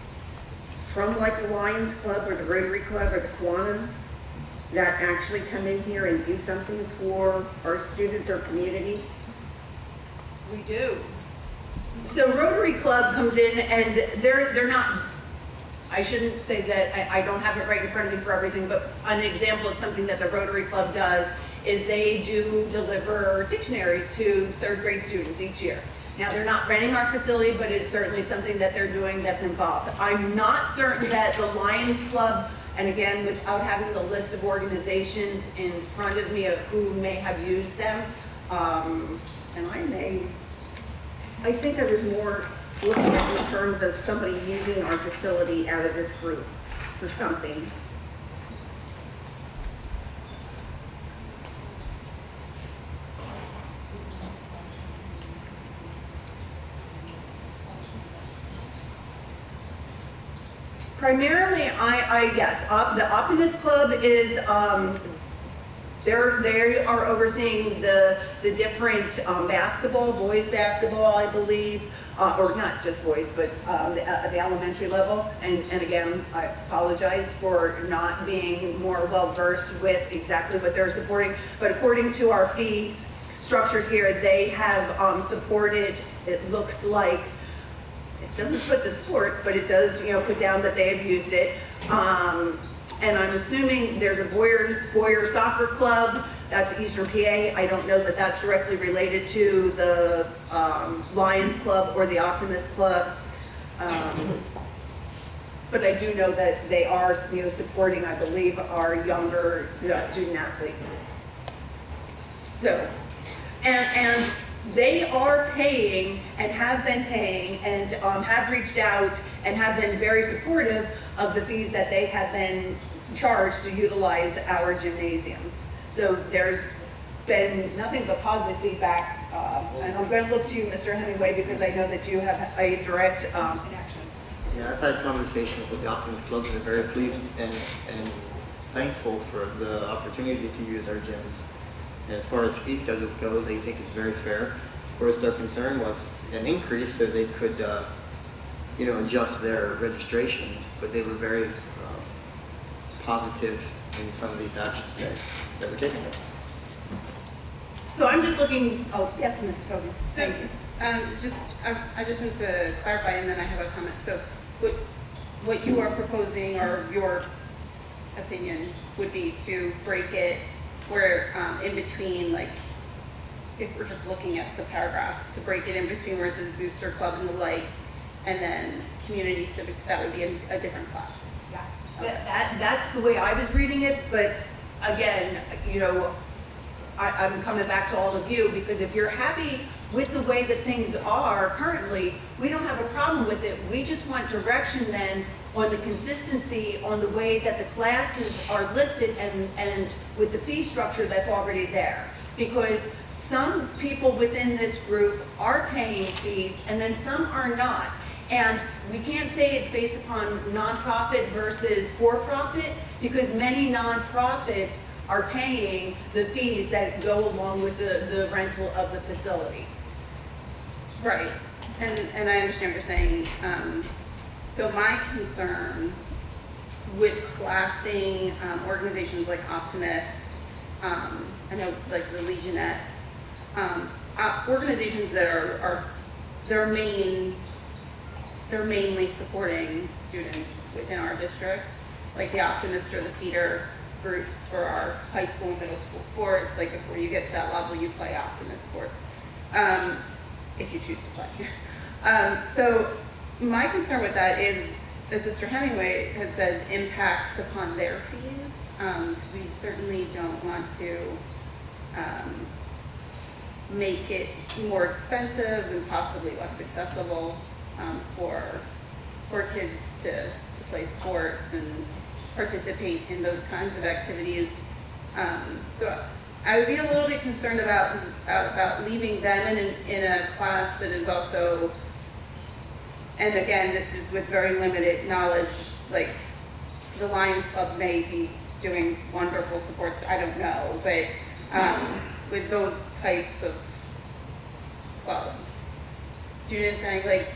from like the Lions Club or the Rotary Club or the Kiwanis that actually come in here and do something for our students or community? We do. So Rotary Club comes in and they're not, I shouldn't say that, I don't have it right in front of me for everything, but an example of something that the Rotary Club does is they do deliver dictionaries to 3rd grade students each year. Now, they're not renting our facility, but it's certainly something that they're doing that's involved. I'm not certain that the Lions Club, and again, without having the list of organizations in front of me of who may have used them, and I think I was more looking at in terms of somebody using our facility out of this group for something. Primarily, I guess, the Optimist Club is, they are overseeing the different basketball, boys basketball, I believe, or not just boys, but the elementary level. And again, I apologize for not being more well-versed with exactly what they're supporting. But according to our fees structure here, they have supported, it looks like, it doesn't put the sport, but it does, put down that they have used it. And I'm assuming there's a Boyer Soccer Club, that's Eastern PA. I don't know that that's directly related to the Lions Club or the Optimist Club. But I do know that they are, supporting, I believe, our younger student athletes. So, and they are paying and have been paying and have reached out and have been very supportive of the fees that they have been charged to utilize our gymnasiums. So there's been nothing but positive feedback. And I'm going to look to you, Mr. Hemingway, because I know that you have a direct connection. Yeah, I've had conversations with the Optimist Club and they're very pleased and thankful for the opportunity to use our gyms. And as far as fee schedules go, they think it's very fair. Of course, their concern was an increase so they could, adjust their registration, but they were very positive in some of these actions that were taken. So I'm just looking, oh, yes, Mrs. Hogan. Thank you. I just want to clarify, and then I have a comment. So what you are proposing, or your opinion, would be to break it where in between, like, if we're just looking at the paragraph, to break it in between where it says booster club and the like, and then community civics, that would be a different class. That's the way I was reading it, but again, you know, I'm coming back to all of you, because if you're happy with the way that things are currently, we don't have a problem with it. We just want direction then on the consistency on the way that the classes are listed and with the fee structure that's already there. Because some people within this group are paying fees and then some are not. And we can't say it's based upon nonprofit versus for-profit, because many nonprofits are paying the fees that go along with the rental of the facility. Right, and I understand what you're saying. So my concern with classing organizations like Optimist, I know like the Legionette, organizations that are they're mainly supporting students within our district, like the Optimist or the feeder groups for our high school and middle school sports. Like before you get to that level, you play Optimist sports, if you choose to play. So my concern with that is, as Mr. Hemingway had said, impacts upon their fees. Because we certainly don't want to make it more expensive and possibly less accessible for kids to play sports and participate in those kinds of activities. So I would be a little bit concerned about leaving them in a class that is also, and again, this is with very limited knowledge, like the Lions Club may be doing wonderful supports, I don't know, but with those types of clubs, do you know what I'm saying? Like,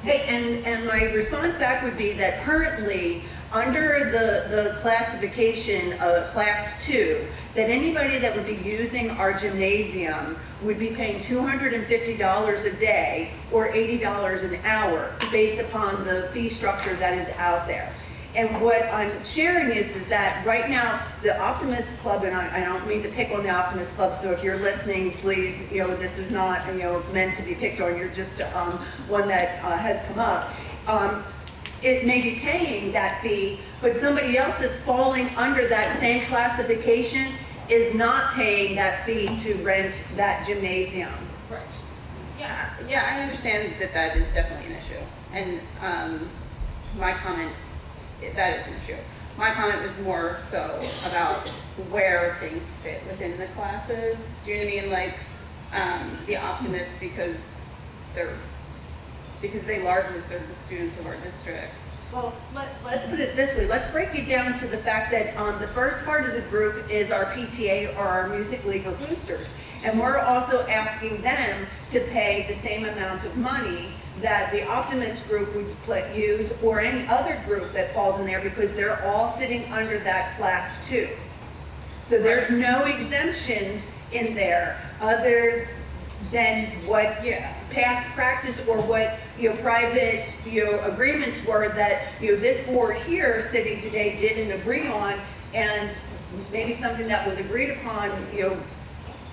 Hey, and my response back would be that currently, under the classification of Class 2, that anybody that would be using our gymnasium would be paying $250 a day or $80 an hour based upon the fee structure that is out there. And what I'm sharing is that right now, the Optimist Club, and I don't mean to pick on the Optimist Club, so if you're listening, please, you know, this is not, you know, meant to be picked on, you're just one that has come up. It may be paying that fee, but somebody else that's falling under that same classification is not paying that fee to rent that gymnasium. right. Yeah, I understand that is definitely an issue. And my comment, that is an issue. My comment was more so about where things fit within the classes. Do you know what I mean? Like the Optimists, because they largely serve the students of our district. Well, let's put it this way. Let's break it down to the fact that the first part of the group is our PTA or our Music League or boosters. And we're also asking them to pay the same amount of money that the Optimist group would use, or any other group that falls in there, because they're all sitting under that Class 2. So there's no exemptions in there other than what past practice or what private agreements were that this board here sitting today didn't agree on, and maybe something that was agreed upon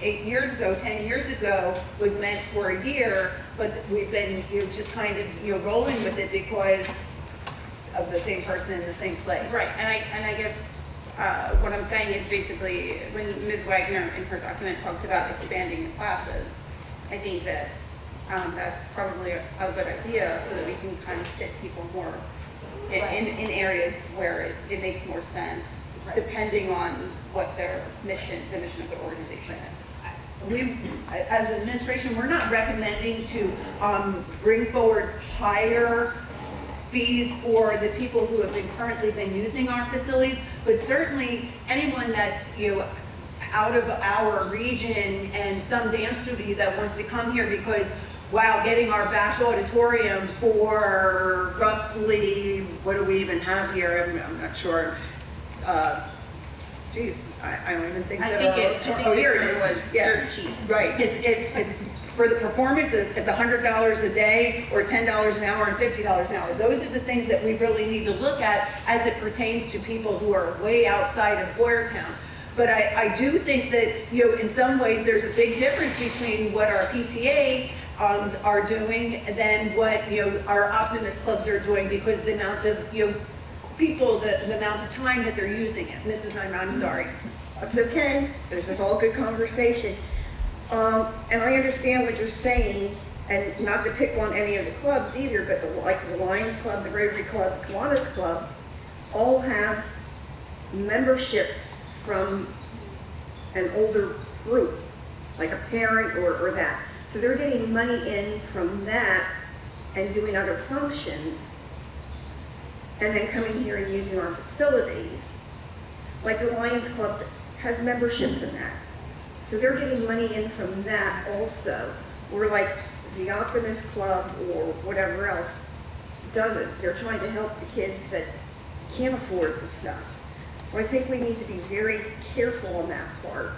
8 years ago, 10 years ago was meant for a year, but we've been just kind of rolling with it because of the same person in the same place. Right, and I guess what I'm saying is basically when Ms. Wagner in her document talks about expanding the classes, I think that that's probably a good idea so that we can kind of fit people more in areas where it makes more sense, depending on what their mission, the mission of the organization is. We, as an administration, we're not recommending to bring forward higher fees for the people who have currently been using our facilities, but certainly anyone that's out of our region and some dance studio that wants to come here because, wow, getting our Bash Auditorium for roughly, what do we even have here? I'm not sure. Geez, I don't even think that. Here it is. Dirt cheap. Right. It's for the performance. It's $100 a day, or $10 an hour, and $50 an hour. Those are the things that we really need to look at as it pertains to people who are way outside of Boyertown. But I do think that, you know, in some ways, there's a big difference between what our PTA are doing than what, you know, our Optimist clubs are doing, because the amount of, you know, people, the amount of time that they're using it. Mrs. Nyman, I'm sorry. That's okay, this is all good conversation. And I understand what you're saying, and not to pick on any of the clubs either, but like the Lions Club, the Rotary Club, the Kiwanis Club, all have memberships from an older group, like a parent or that. So they're getting money in from that and doing other functions, and then coming here and using our facilities. Like the Lions Club has memberships in that. So they're getting money in from that also. Or like the Optimist Club or whatever else doesn't. They're trying to help the kids that can't afford the stuff. So I think we need to be very careful on that part.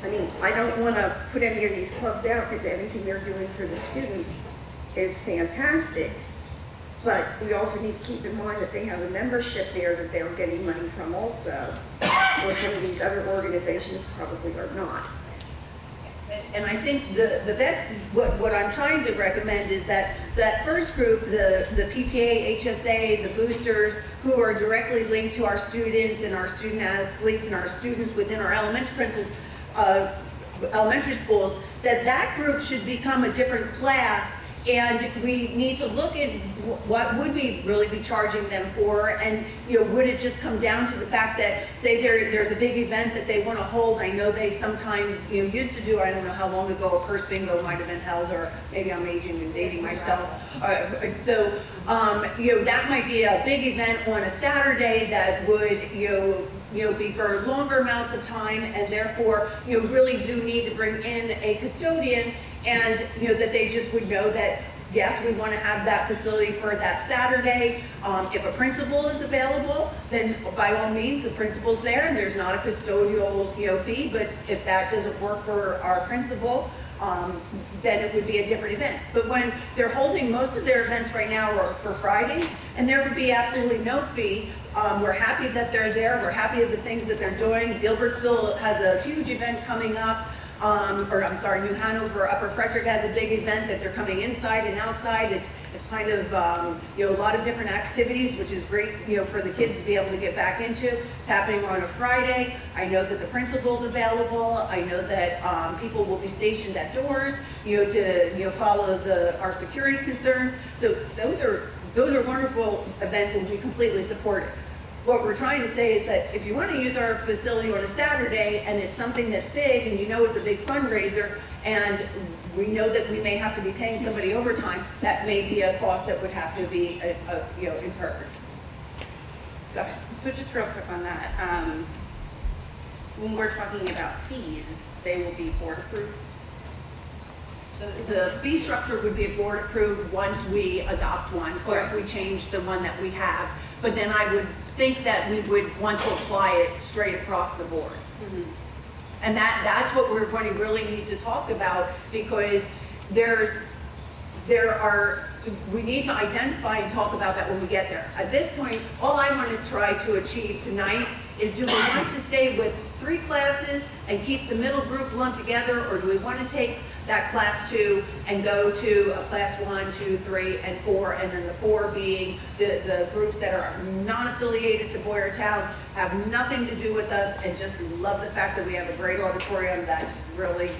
I mean, I don't want to put any of these clubs out because everything they're doing for the students is fantastic. But we also need to keep in mind that they have a membership there that they're getting money from also, or some of these other organizations probably are not. And I think the best, what I'm trying to recommend is that first group, the PTA, HSA, the boosters, who are directly linked to our students and our student athletes and our students within our elementary schools, that group should become a different class. And we need to look at what would we really be charging them for, and, you know, would it just come down to the fact that, say there's a big event that they want to hold. I know they sometimes, you know, used to do, I don't know how long ago, a purse bingo might have been held, or maybe I'm aging and dating myself. So, you know, that might be a big event on a Saturday that would, you know, be for longer amounts of time, and therefore, you know, really do need to bring in a custodian, and, you know, that they just would know that, yes, we want to have that facility for that Saturday. If a principal is available, then by all means, the principal's there, and there's not a custodial, you know, fee. But if that doesn't work for our principal, then it would be a different event. But when they're holding, most of their events right now are for Fridays, and there would be absolutely no fee. We're happy that they're there. We're happy with the things that they're doing. Gilbertsville has a huge event coming up. New Hanover, Upper Frederick has a big event that they're coming inside and outside. It's kind of, you know, a lot of different activities, which is great, you know, for the kids to be able to get back into. It's happening on a Friday. I know that the principal's available. I know that people will be stationed at doors, you know, to, you know, follow our security concerns. So those are wonderful events, and we completely support it. What we're trying to say is that if you want to use our facility on a Saturday, and it's something that's big, and you know it's a big fundraiser, and we know that we may have to be paying somebody overtime, that may be a cost that would have to be, you know, incurred. Go ahead. So just real quick on that, when we're talking about fees, they will be board approved? The fee structure would be board approved once we adopt one, or if we change the one that we have. But then I would think that we would want to apply it straight across the board. Mm-hmm. And that's what we're going to really need to talk about, because we need to identify and talk about that when we get there. At this point, all I want to try to achieve tonight is, do we want to stay with 3 classes and keep the middle group lumped together, or do we want to take that class 2 and go to a class 1, 2, 3, and 4, and then the 4 being the groups that are non-affiliated to Boyertown, have nothing to do with us, and just love the fact that we have a great auditorium that's really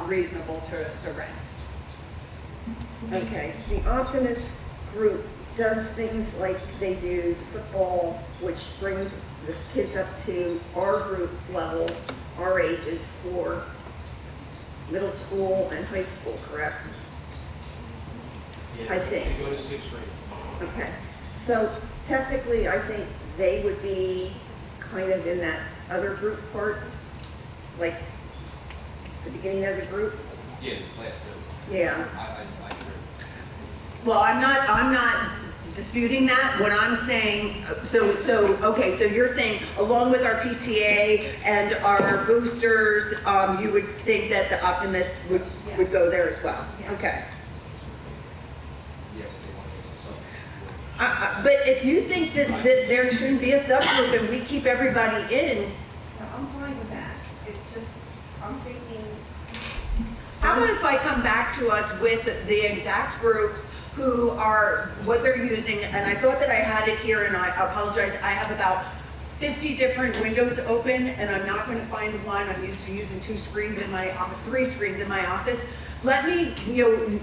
reasonable to rent. Okay, the Optimist group does things like they do football, which brings the kids up to our group level, our ages, for middle school and high school, correct? Yeah, I think. They go to 6th grade. Okay, so technically, I think they would be kind of in that other group part, like the beginning of the group. Yeah, the class 2. Yeah. I agree. Well, I'm not disputing that. What I'm saying, okay, so you're saying along with our PTA and our boosters, you would think that the Optimists would go there as well? Yeah. Okay. Yeah, but they want to get some. But if you think that there shouldn't be a subgroup and we keep everybody in, I'm fine with I'm thinking, How about if I come back to us with the exact groups who are, what they're using, and I thought that I had it here, and I apologize, I have about 50 different windows open, and I'm not going to find the one. I'm used to using 3 screens in my office. Let me,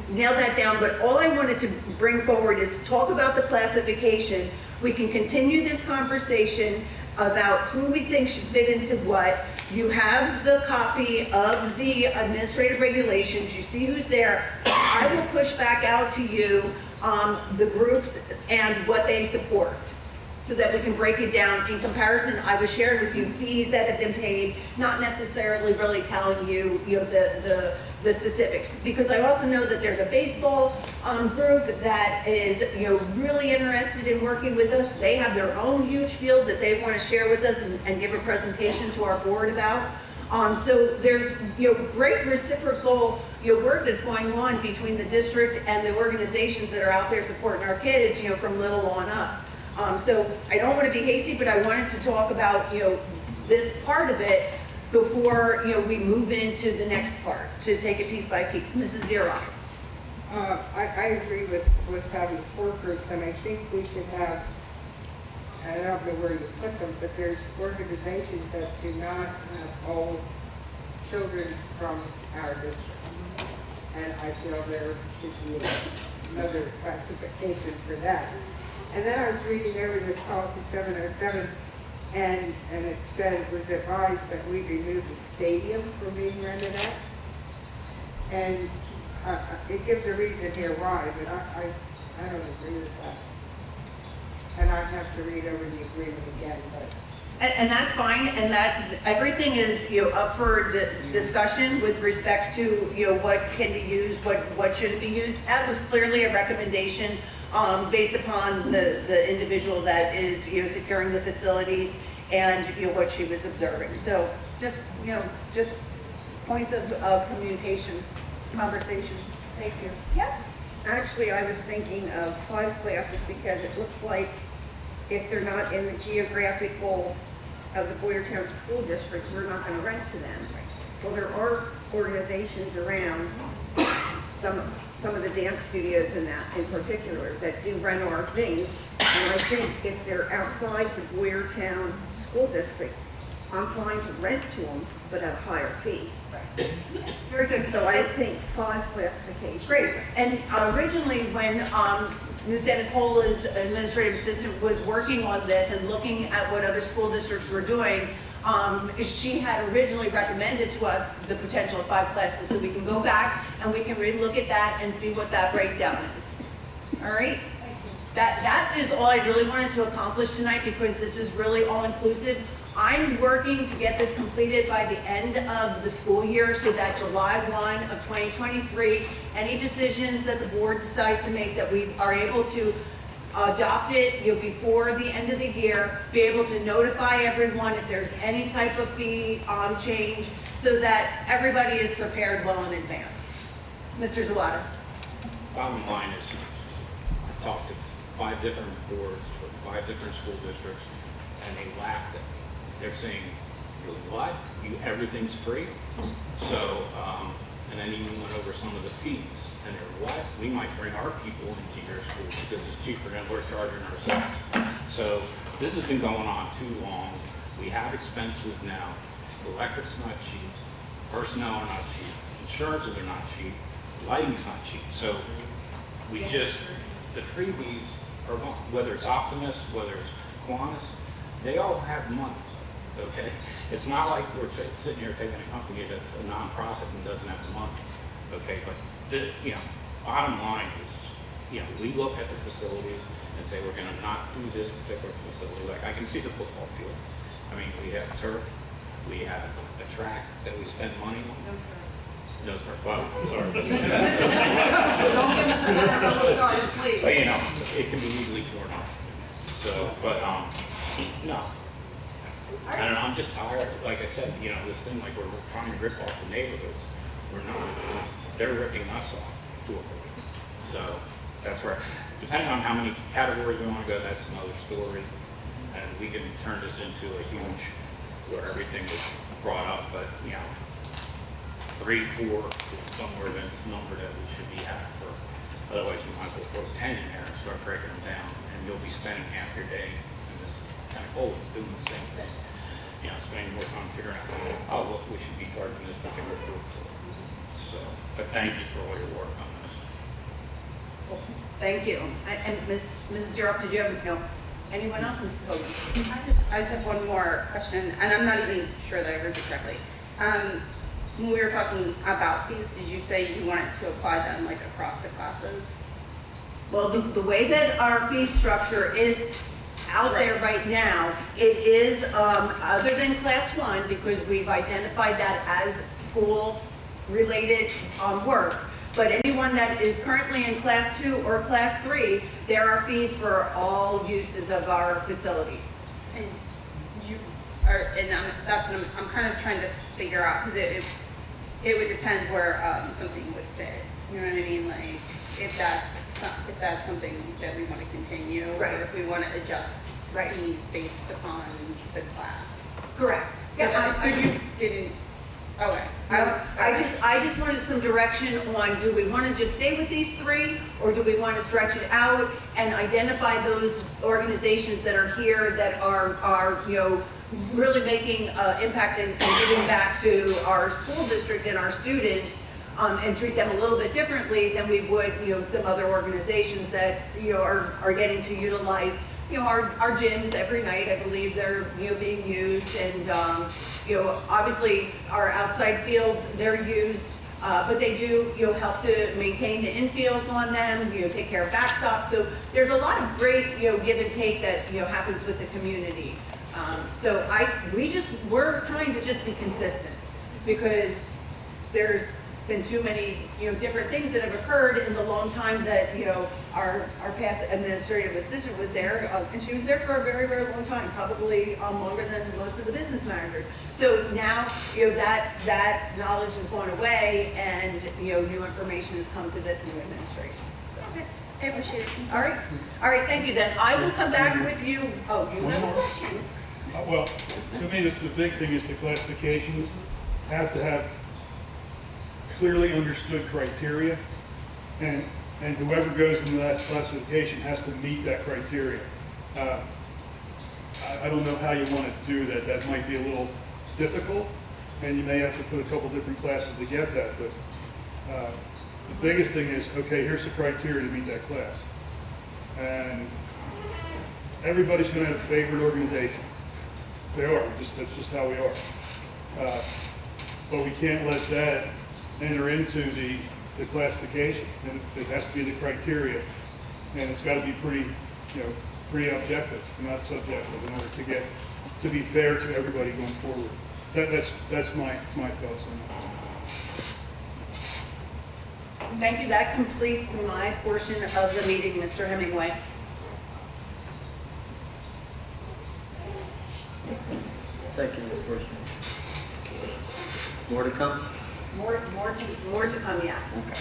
nail that down, but all I wanted to bring forward is talk about the classification. We can continue this conversation about who we think should fit into what. You have the copy of the administrative regulations. You see who's there. I will push back out to you the groups and what they support, so that we can break it down. In comparison, I was sharing with you fees that have been paid, not necessarily really telling you, the specifics. Because I also know that there's a baseball group that is, really interested in working with us. They have their own huge field that they want to share with us and give a presentation to our board about. So there's, great reciprocal, work that's going on between the district and the organizations that are out there supporting our kids, from little on up. So I don't want to be hasty, but I wanted to talk about, this part of it before, we move into the next part, to take it piece by piece. Mrs. Xerox. I agree with having 4 groups, and I think we should have, I don't know where you put them, but there's organizations that do not have all children from our district. And I feel there should be another classification for that. And then I was reading over this policy 707, and it said it was advised that we remove the stadium from being rented out. And it gives a reason here why, but I don't agree with that. And I'd have to read over the agreement again, but. And that's fine, and that everything is, up for discussion with respects to, what can be used, what shouldn't be used. That was clearly a recommendation based upon the individual that is, securing the facilities and, what she was observing. So just, just points of communication, conversation. Thank you. Yep. Actually, I was thinking of 5 classes because it looks like if they're not in the geographical of the Boyertown School District, we're not going to rent to them. Well, there are organizations around, some of the dance studios and that in particular, that do rent our things. And I think if they're outside the Boyertown School District, I'm fine to rent to them, but at a higher fee. Very good. So I think 5 classifications. Great. And originally, when Ms. Denipola's administrative assistant was working on this and looking at what other school districts were doing, she had originally recommended to us the potential of 5 classes. So we can go back and we can relook at that and see what that breakdown is. All right? That is all I really wanted to accomplish tonight, because this is really all-inclusive. I'm working to get this completed by the end of the school year, so that July 1 of 2023, any decisions that the board decides to make, that we are able to adopt it, before the end of the year, be able to notify everyone if there's any type of fee change, so that everybody is prepared well in advance. Mr. Zawada. Bottom line is, I talked to 5 different boards for 5 different school districts, and they laughed at me. They're saying, what? Everything's free? So, and then even went over some of the fees. And they're, what? We might bring our people into your school because it's cheaper than we're charging ourselves. So this has been going on too long. We have expenses now. Electric's not cheap. Personnel are not cheap. Insurances are not cheap. Lighting's not cheap. So we just, the freebies are gone. Whether it's Optimus, whether it's Kiwanis, they all have money. Okay, it's not like we're sitting here taking a company that's a nonprofit and doesn't have the money. Okay, but bottom line is, we look at the facilities and say we're going to not do this particular facility. Like I can see the football field. I mean, we have turf, we have a track that we spend money on. No turf. Well, I'm sorry. Don't give us another started, please. But it can be easily torn off. So, but no. I don't know, I'm just tired, like I said, this thing like we're trying to rip off the neighborhoods. We're not. They're ripping us off to a point. So that's where, depending on how many categories we want to go, that's another story. And we can turn this into a huge, where everything is brought up, but 3, 4 is somewhere the number that we should be at for, otherwise you might as well throw 10 in there and start breaking them down, and you'll be spending half your day in this kind of hole doing the same thing. You know, spending more time figuring out, oh, what we should be charging this particular group for. So, but thank you for all your work on this. Thank you. And Mrs. Giroff, did you have, no, anyone else, Mrs. Hogan? I just have one more question, and I'm not even sure that I heard you correctly. When we were talking about fees, did you say you wanted to apply them like across the classes? Well, the way that our fee structure is out there right now, it is, other than class 1, because we've identified that as school-related work, but anyone that is currently in class 2 or class 3, there are fees for all uses of our facilities. And you are, and that's what I'm kind of trying to figure out, because it would depend where something would fit. You know what I mean? Like if that's something that we want to continue, right, or if we want to adjust right, fees based upon the class. Correct. Yeah. So you didn't. Okay. I just wanted some direction on, do we want to just stay with these 3, or do we want to stretch it out and identify those organizations that are here that are you know, really making impact and giving back to our school district and our students, and treat them a little bit differently than we would, you know, some other organizations that, you know, are getting to utilize, you know, our gyms every night. I believe they're, you know, being used, and you know, obviously our outside fields, they're used, but they do, you know, help to maintain the infields on them, you know, take care of backstops. So there's a lot of great, you know, give and take that, you know, happens with the community. So we're trying to just be consistent, because there's been too many, you know, different things that have occurred in the long time that, you know, our past administrative assistant was there, and she was there for a very, very long time, probably longer than most of the business managers. So now, you know, that knowledge has gone away, and, you know, new information has come to this new administration. So. Okay. I appreciate it. All right, thank you then. I will come back with you. Oh, you have a question? Well, to me, the big thing is the classifications have to have clearly understood criteria, and whoever goes into that classification has to meet that criteria. I don't know how you want to do that. That might be a little difficult, and you may have to put a couple different classes to get that, but the biggest thing is, okay, here's the criteria to meet that class. And everybody's going to have favorite organizations. They are, that's just how we are. But we can't let that enter into the classification, and it has to be the criteria, and it's got to be pretty, you know, pretty objective, not subjective, in order to be fair to everybody going forward. That's my thoughts on that. Thank you. That completes my portion of the meeting, Mr. Hemingway. Thank you, Ms. Fortune. More to come? More to come, yes. Okay.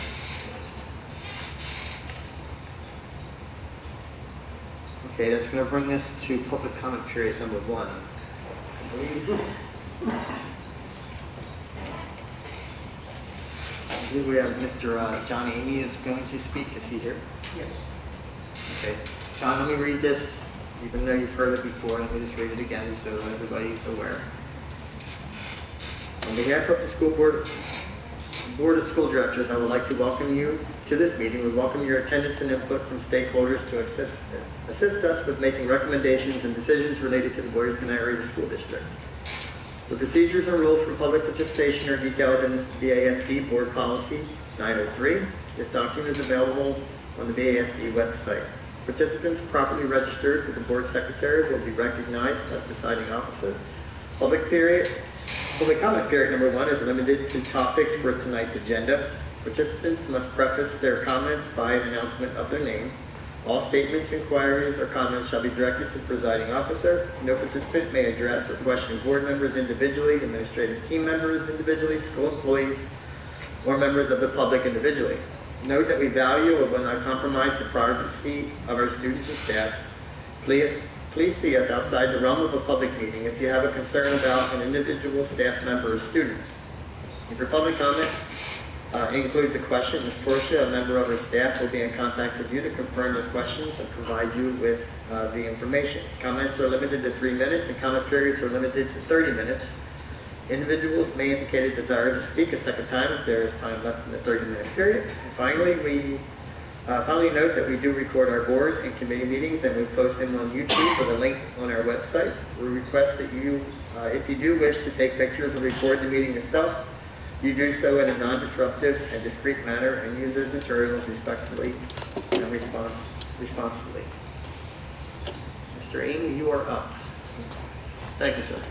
Okay, that's going to bring us to public comment period number 1. I believe we have Mr. John Amy is going to speak. Is he here? Yes. Okay. John, let me read this. Even though you've heard it before, let me just read it again so everybody's aware. On behalf of the school board of school directors, I would like to welcome you to this meeting. We welcome your attendance and input from stakeholders to assist us with making recommendations and decisions related to the Boyertown area school district. The procedures and rules for public participation are detailed in BASD Board Policy 903. This document is available on the BASD website. Participants properly registered with the board secretary will be recognized as deciding officer. Public comment period number 1 is limited to topics for tonight's agenda. Participants must preface their comments by an announcement of their name. All statements, inquiries, or comments shall be directed to the presiding officer. No participant may address or question board members individually, administrative team members individually, school employees, or members of the public individually. Note that we value and will not compromise the privacy of our students and staff. Please see us outside the realm of a public meeting if you have a concern about an individual staff member or student. And for public comment, includes a question. Ms. Portia, a member of her staff, will be in contact with you to confirm your questions and provide you with the information. Comments are limited to 3 minutes and comment periods are limited to 30 minutes. Individuals may indicate a desire to speak a second time if there is time left in the 30-minute period. And finally, we note that we do record our board and committee meetings and we post them on YouTube with a link on our website. We request that you, if you do wish to take pictures or record the meeting yourself, you do so in a non-disruptive and discreet manner and use those materials respectfully and responsibly. Mr. Amy, you are up. Thank you, sir.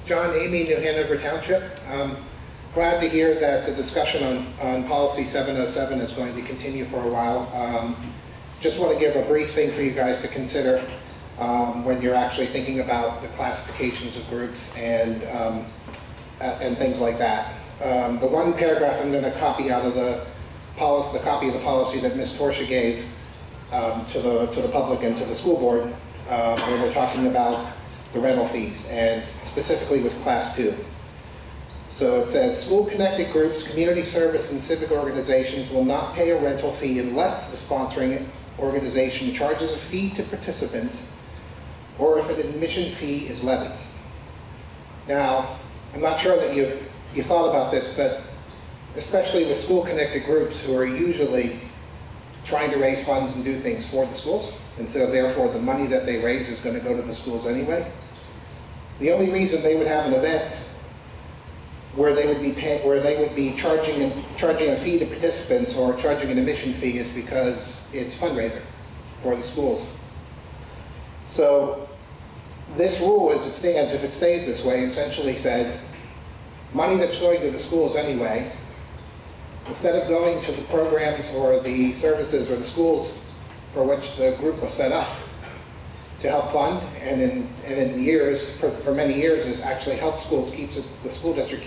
John Amy, New Hanover Township. Glad to hear that the discussion on policy 707 is going to continue for a while. Just want to give a brief thing for you guys to consider when you're actually thinking about the classifications of groups and things like that. The one paragraph I'm going to copy out of the copy of the policy that Ms. Torsha gave to the public and to the school board, where we're talking about the rental fees, and specifically with Class 2. So it says, school-connected groups, community service, and civic organizations will not pay a rental fee unless the sponsoring organization charges a fee to participants or if an admission fee is levied. Now, I'm not sure that you thought about this, but especially with school-connected groups who are usually trying to raise funds and do things for the schools, and so therefore the money that they raise is going to go to the schools anyway. The only reason they would have an event where they would be charging a fee to participants or charging an admission fee is because it's fundraiser for the schools. So this rule, as it stands, if it stays this way, essentially says money that's going to the schools anyway, instead of going to the programs or the services or the schools for which the group was set up to help fund, and in years, for many years, has actually helped schools the school district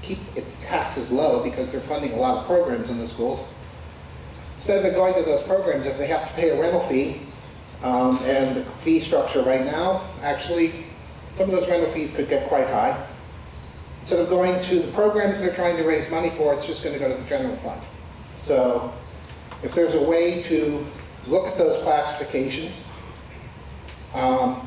keep its taxes low because they're funding a lot of programs in the schools. Instead of it going to those programs, if they have to pay a rental fee, and the fee structure right now, actually, some of those rental fees could get quite high. Instead of going to the programs they're trying to raise money for, it's just going to go to the general fund. So if there's a way to look at those classifications,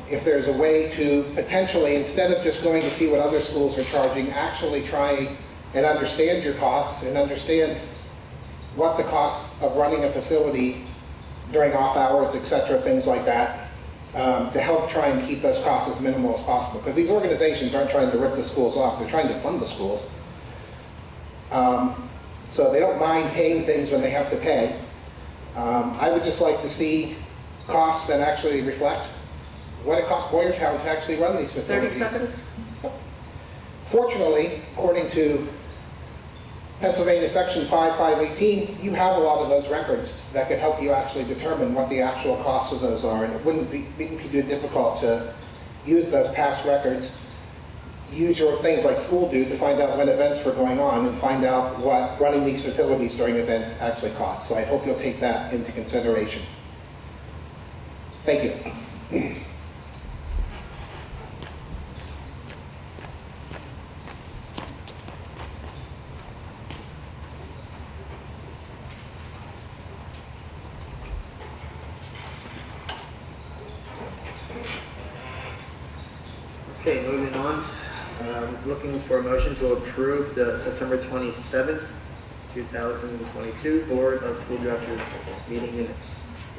if there's a way to potentially, instead of just going to see what other schools are charging, actually try and understand your costs and understand what the costs of running a facility during off hours, etc., things like that, to help try and keep those costs as minimal as possible. Because these organizations aren't trying to rip the schools off, they're trying to fund the schools. So they don't mind paying things when they have to pay. I would just like to see costs that actually reflect what it costs Boyertown to actually run these facilities. 30 seconds. Fortunately, according to Pennsylvania Section 5518, you have a lot of those records that could help you actually determine what the actual costs of those are, and it wouldn't be too difficult to use those past records, use your things like school do to find out when events were going on and find out what running these facilities during events actually costs. So I hope you'll take that into consideration. Thank you. Okay, moving on. Looking for a motion to approve the September 27th, 2022 Board of School Directors meeting minutes.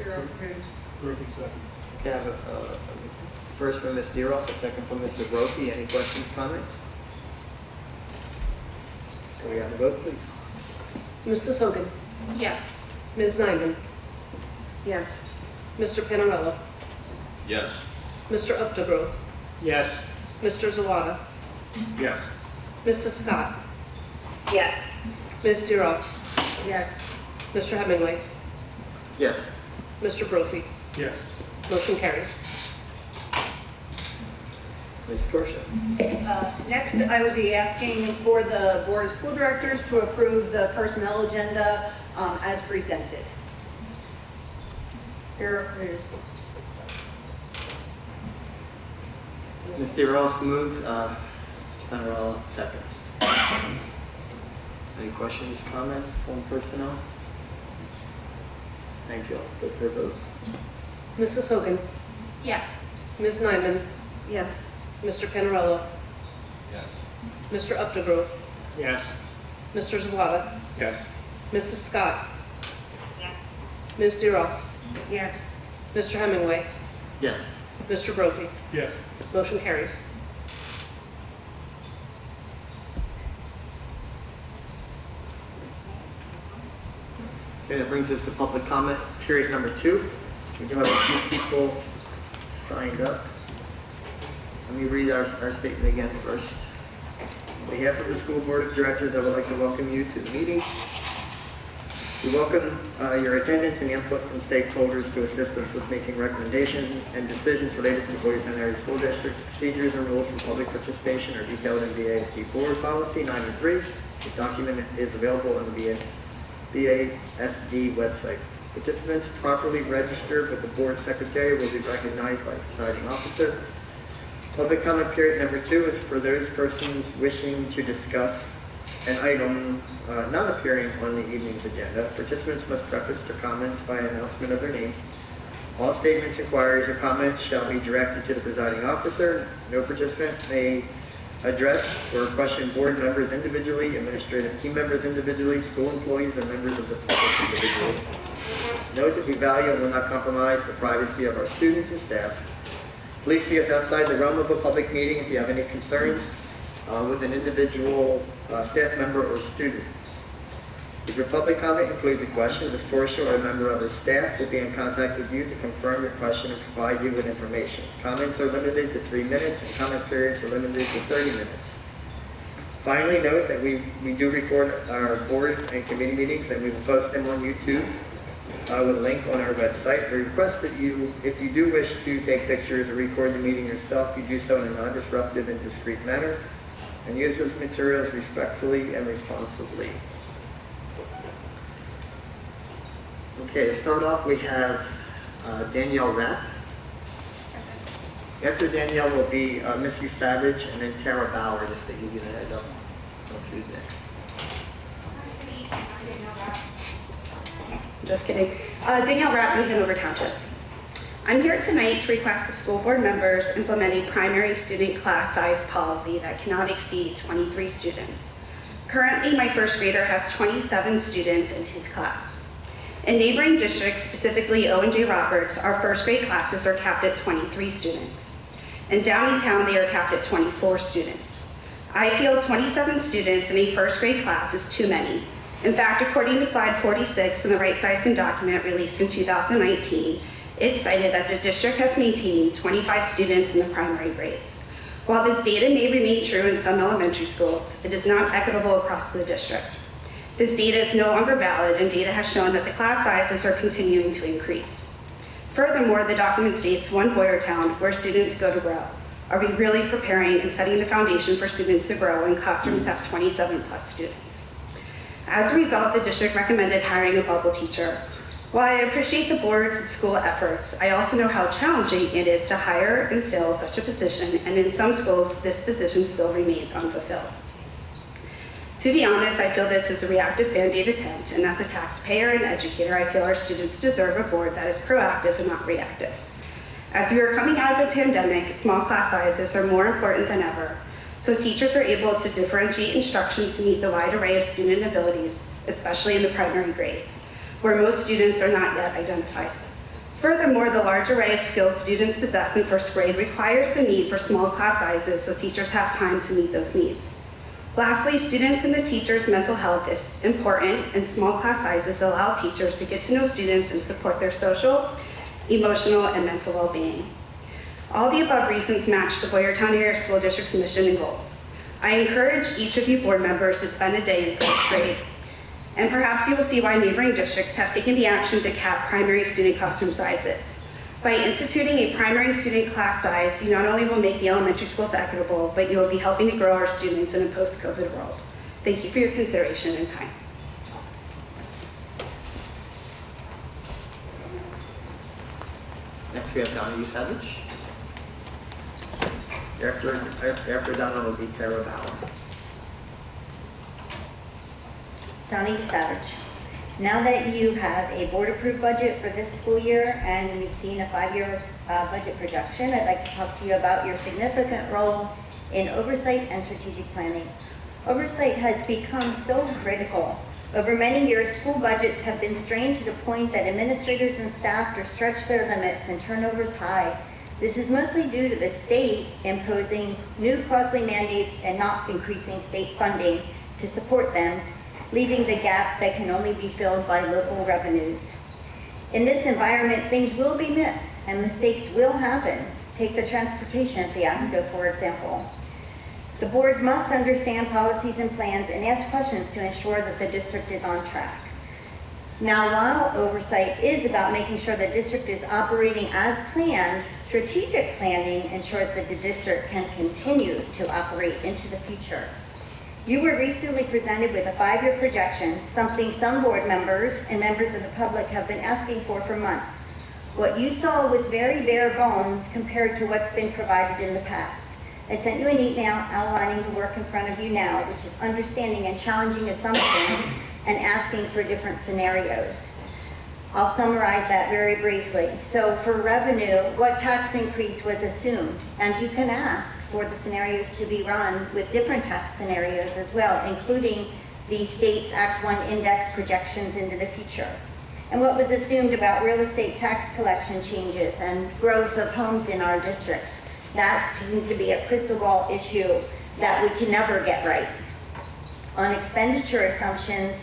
Brophy, second. Okay, I have a first from Ms. Deeroff, a second from Mr. Brophy. Any questions, comments? Can we have a vote, please? Mrs. Hogan. Yes. Ms. Nyman. Yes. Mr. Panarello. Yes. Mr. Updegrove. Yes. Mr. Zawada. Yes. Mrs. Scott. Yes. Ms. Deeroff. Yes. Mr. Hemingway. Yes. Mr. Brophy. Yes. Motion carries. Ms. Torsha. Next, I would be asking for the Board of School Directors to approve the personnel agenda as presented. Here, please. Mr. Roth moves, Mr. Panarello seconds. Any questions, comments on personnel? Thank you all. Go for a vote. Mrs. Hogan, Yes. Ms. Nyman, Yes. Mr. Panarello, Yes. Mr. Updegrove, Yes. Mr. Zawada, Yes. Mrs. Scott, Ms. Diroff, Yes. Mr. Hemingway, Yes. Mr. Brophy. Yes. Motion carries. Okay, that brings us to public comment period number 2. We do have a few people signed up. Let me read our statement again first. On behalf of the school board of directors, I would like to welcome you to the meeting. We welcome your attendance and input from stakeholders to assist us with making recommendations and decisions related to the Boyertown Area School District. Procedures and rules for public participation are detailed in BASD Board Policy 903. This document is available on the BASD website. Participants properly registered with the board secretary will be recognized by the presiding officer. Public comment period number 2 is for those persons wishing to discuss an item not appearing on the evening's agenda. Participants must preface their comments by announcement of their name. All statements, inquiries, or comments shall be directed to the presiding officer. No participant may address or question board members individually, administrative team members individually, school employees, or members of the public individually. Note that we value and will not compromise the privacy of our students and staff. Please see us outside the realm of a public meeting if you have any concerns with an individual staff member or student. If your public comment includes a question, Ms. Torsia or a member of the staff will be in contact with you to confirm your question and provide you with information. Comments are limited to 3 minutes and comment periods are limited to 30 minutes. Finally, note that we do record our board and committee meetings and we will post them on YouTube with a link on our website. We request that you, if you do wish to take pictures or record the meeting yourself, you do so in a non-disruptive and discreet manner and use those materials respectfully and responsibly. Okay, to start off, we have Danielle Rapp. After Danielle will be Miss Hugh Savage and then Tara Bauer, just to give you the heads up of who's next. Just kidding. Danielle Rapp, New Hanover Township. I'm here tonight to request the school board members implement a primary student class size policy that cannot exceed 23 students. Currently, my first grader has 27 students in his class. In neighboring districts, specifically O&J Roberts, our first grade classes are capped at 23 students. In Downingtown, they are capped at 24 students. I feel 27 students in a first grade class is too many. In fact, according to slide 46 in the right sizing document released in 2019, it cited that the district has maintained 25 students in the primary grades. While this data may remain true in some elementary schools, it is not equitable across the district. This data is no longer valid, and data has shown that the class sizes are continuing to increase. Furthermore, the document states one Boyertown where students go to grow. Are we really preparing and setting the foundation for students to grow when classrooms have 27 plus students? As a result, the district recommended hiring a bubble teacher. While I appreciate the board's and school efforts, I also know how challenging it is to hire and fill such a position, and in some schools, this position still remains unfulfilled. To be honest, I feel this is a reactive Band-Aid attempt, and as a taxpayer and educator, I feel our students deserve a board that is proactive and not reactive. As we are coming out of a pandemic, small class sizes are more important than ever, so teachers are able to differentiate instruction to meet the wide array of student abilities, especially in the primary grades, where most students are not yet identified. Furthermore, the large array of skills students possess in first grade requires the need for small class sizes so teachers have time to meet those needs. Lastly, students and the teachers' mental health is important, and small class sizes allow teachers to get to know students and support their social, emotional, and mental well-being. All the above reasons match the Boyertown Area School District's mission and goals. I encourage each of you board members to spend a day in first grade, and perhaps you will see why neighboring districts have taken the action to cap primary student classroom sizes. By instituting a primary student class size, you not only will make the elementary schools equitable, but you will be helping to grow our students in a post-COVID world. Thank you for your consideration and time. Next we have Donna Savage. After Donna will be Tara Bauer. Donnie Savage. Now that you have a board-approved budget for this school year and you've seen a 5-year budget projection, I'd like to talk to you about your significant role in oversight and strategic planning. Oversight has become so critical. Over many years, school budgets have been strained to the point that administrators and staff are stretched their limits and turnover is high. This is mostly due to the state imposing new costly mandates and not increasing state funding to support them, leaving the gap that can only be filled by local revenues. In this environment, things will be missed and mistakes will happen. Take the transportation fiasco, for example. The board must understand policies and plans and ask questions to ensure that the district is on track. Now, while oversight is about making sure the district is operating as planned, strategic planning ensures that the district can continue to operate into the future. You were recently presented with a 5-year projection, something some board members and members of the public have been asking for months. What you saw was very bare bones compared to what's been provided in the past. I sent you an email outlining the work in front of you now, which is understanding and challenging assumptions and asking for different scenarios. I'll summarize that very briefly. So for revenue, what tax increase was assumed? And you can ask for the scenarios to be run with different tax scenarios as well, including the state's Act 1 index projections into the future. And what was assumed about real estate tax collection changes and growth of homes in our district. That seems to be a crystal ball issue that we can never get right. On expenditure assumptions,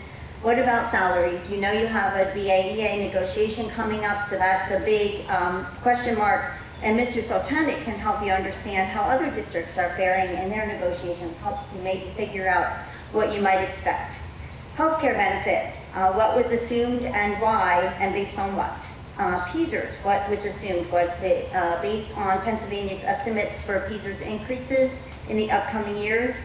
what about salaries? You know you have a BAEA negotiation coming up, so that's a big question mark. And Mr. Sultanik can help you understand how other districts are faring in their negotiations, help you maybe figure out what you might expect. Healthcare benefits, what was assumed and why, and based on what? PSERS, what was assumed? Was it based on Pennsylvania's estimates for PSERS increases in the upcoming years?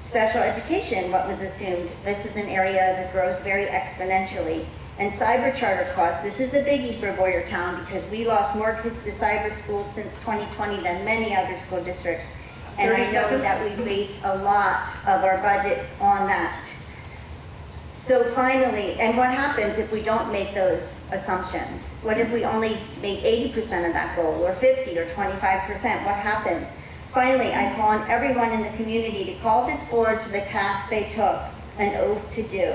Special education, what was assumed? This is an area that grows very exponentially. And cyber charter costs, this is a biggie for Boyertown because we lost more kids to cyber schools since 2020 than many other school districts. And I know that we based a lot of our budgets on that. So finally, and what happens if we don't make those assumptions? What if we only make 80% of that goal, or 50 or 25%? What happens? Finally, I call on everyone in the community to call this board to the task they took an oath to do,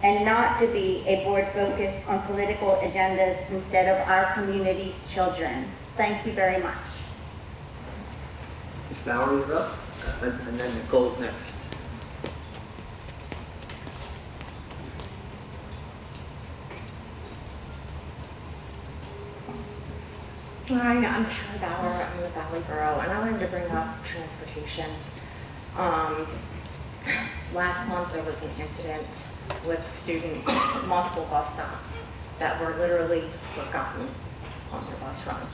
and not to be a board focused on political agendas instead of our community's children. Thank you very much. Ms. Bauer, you're up, and then Nicole's next. Hi, I'm Tara Bauer. I'm with Valley Borough, and I wanted to bring up transportation. Last month there was an incident with students, multiple bus stops that were literally forgotten on their bus run.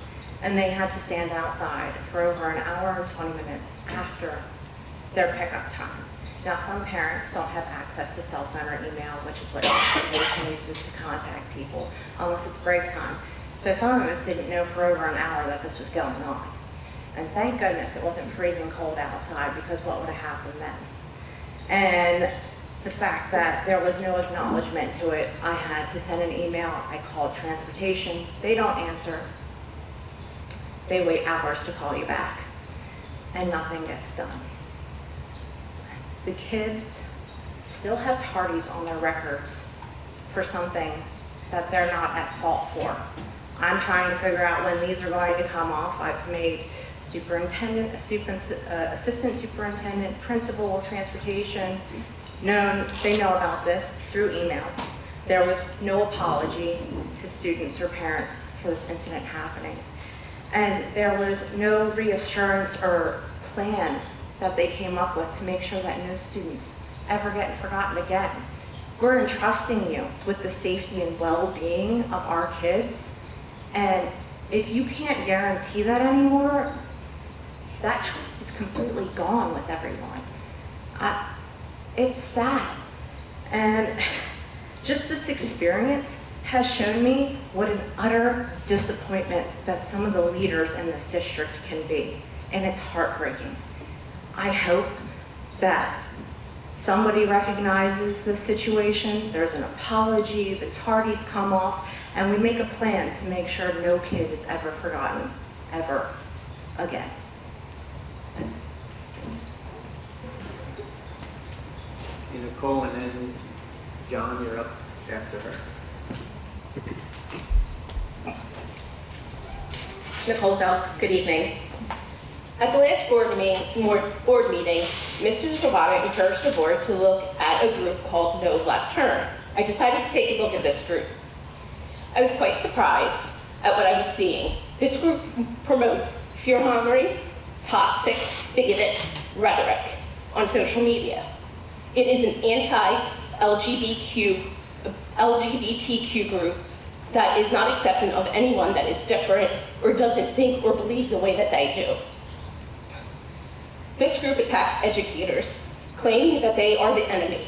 And they had to stand outside for over an hour and 20 minutes after their pickup time. Now, some parents don't have access to cell phone or email, which is what transportation uses to contact people, unless it's break time. So some of us didn't know for over an hour that this was going on. And thank goodness it wasn't freezing cold outside, because what would have happened then? And the fact that there was no acknowledgement to it, I had to send an email. I called transportation. They don't answer. They wait hours to call you back, and nothing gets done. The kids still have tardies on their records for something that they're not at fault for. I'm trying to figure out when these are going to come off. I've made superintendent, assistant superintendent, principal, transportation, they know about this through email. There was no apology to students or parents for this incident happening. And there was no reassurance or plan that they came up with to make sure that no students ever get forgotten again. We're entrusting you with the safety and well-being of our kids. And if you can't guarantee that anymore, that trust is completely gone with everyone. It's sad. And just this experience has shown me what an utter disappointment that some of the leaders in this district can be. and it's heartbreaking. I hope that somebody recognizes the situation, there's an apology, the tardies come off, and we make a plan to make sure no kid is ever forgotten, ever again. That's it. Nicole, and then John, you're up after her. Nicole Selks, good evening. At the last board meeting, Mr. Zavada encouraged the board to look at a group called No Left Turn. I decided to take a look at this group. I was quite surprised at what I was seeing. This group promotes fear-mongering, toxic, bigoted rhetoric on social media. It is an anti-LGBTQ group that is not accepting of anyone that is different or doesn't think or believe the way that they do. This group attacks educators, claiming that they are the enemy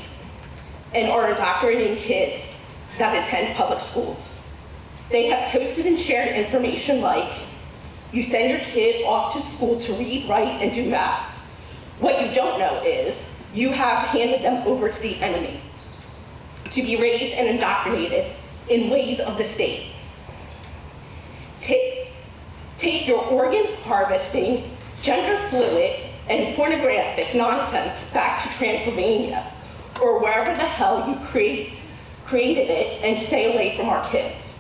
and are indoctrinating kids that attend public schools. They have posted and shared information like, you send your kid off to school to read, write, and do math. What you don't know is you have handed them over to the enemy to be raised and indoctrinated in ways of the state. Take your organ harvesting, gender fluid, and pornographic nonsense back to Transylvania, or wherever the hell you created it, and stay away from our kids.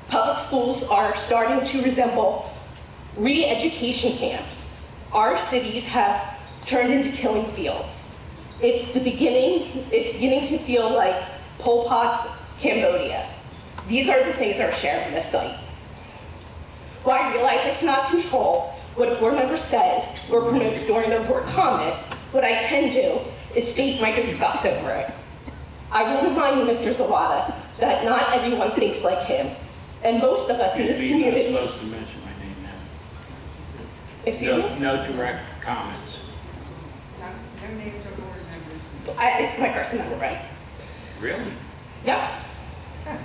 Public schools are starting to resemble re-education camps. Our cities have turned into killing fields. It's beginning to feel like Pol Pot's Cambodia. These are the things that are shared on this site. While I realize I cannot control what a board member says or promotes during their board comment, what I can do is state my disgust over it. I will remind you, Mr. Zawada, that not everyone thinks like him, and most of us in this community. You're not supposed to mention my name now. Excuse me? No direct comments. No names of board members. It's my first amendment, right? Really? Yep, All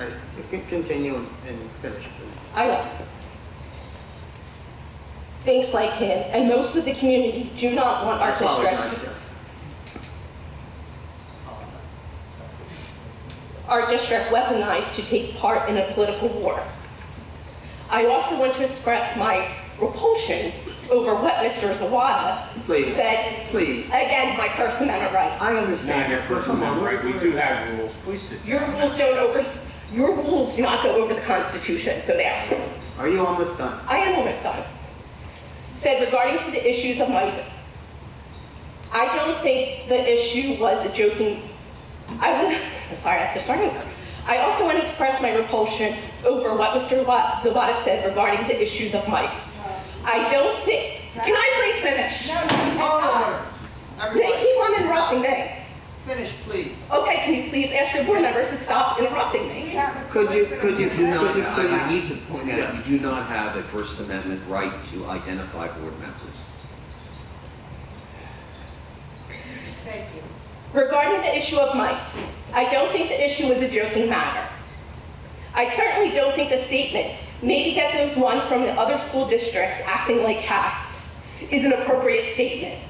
right, you can continue and finish, please. I will. Thinks like him, and most of the community do not want our Apologize, district. Jeff. Our district weaponized to take part in a political war. I also want to express my repulsion over what Mr. Zawada said. Please. Again, my First Amendment right. I understand Your First Amendment right, we do have rules. Please sit. Your rules do not go over the Constitution, so there. Are you almost done? I am almost done. Said regarding to the issues of mice, I don't think the issue was a joking. Sorry, I have to start over. I also want to express my repulsion over what Mr. Zavada said regarding the issues of mice. I don't think. Can I please finish? They keep on interrupting me. Finish, please. Okay, can you please ask your board members to stop interrupting me? Could you I need please? to point out, you do not have a First Amendment right to identify board members. Thank you. Regarding the issue of mice, I don't think the issue was a joking matter. I certainly don't think the statement, maybe get those ones from the other school districts acting like cats, is an appropriate statement.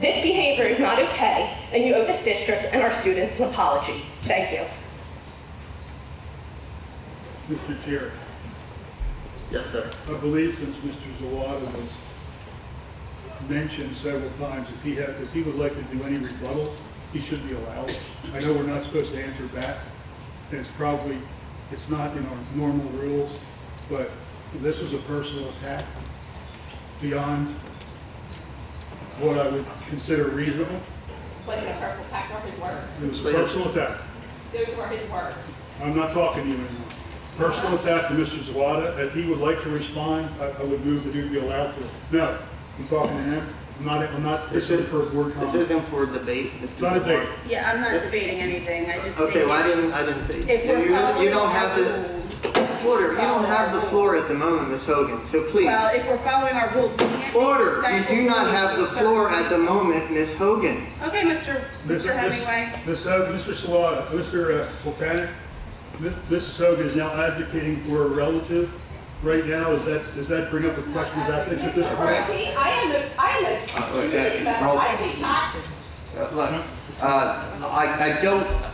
This behavior is not okay, and you owe this district and our students an apology. Thank you. Mr. Chair, Yes, sir. I believe since Mr. Zawada was mentioned several times, if he would like to do any rebuttals, he should be allowed. I know we're not supposed to answer back, and it's not in our normal rules, but this was a personal attack beyond what I would consider reasonable. Was it a personal attack or his words? It was a personal attack. Those were his words. I'm not talking to you anymore. Personal attack to Mr. Zawada. If he would like to respond, I would move that he would be allowed to. No, I'm talking to him. I'm not, this isn't for a board comment. This isn't for a debate. It's not a debate. Yeah, I'm not debating anything, I just think. Okay, well, I didn't say. If we're following You don't have our the, rules, order, you don't have the floor at the moment, Ms. Hogan, so please. Well, if we're following our rules, we can't. Order, you special do not rules have the for floor certain at the moment, Ms. Hogan. Okay, Mr. Hemingway. Mr. Sawada, Mr. Sultanic, Mrs. Hogan is now advocating for a relative right now, does that bring up a question of ethics at this point? I am a student member, I pay taxes. Look,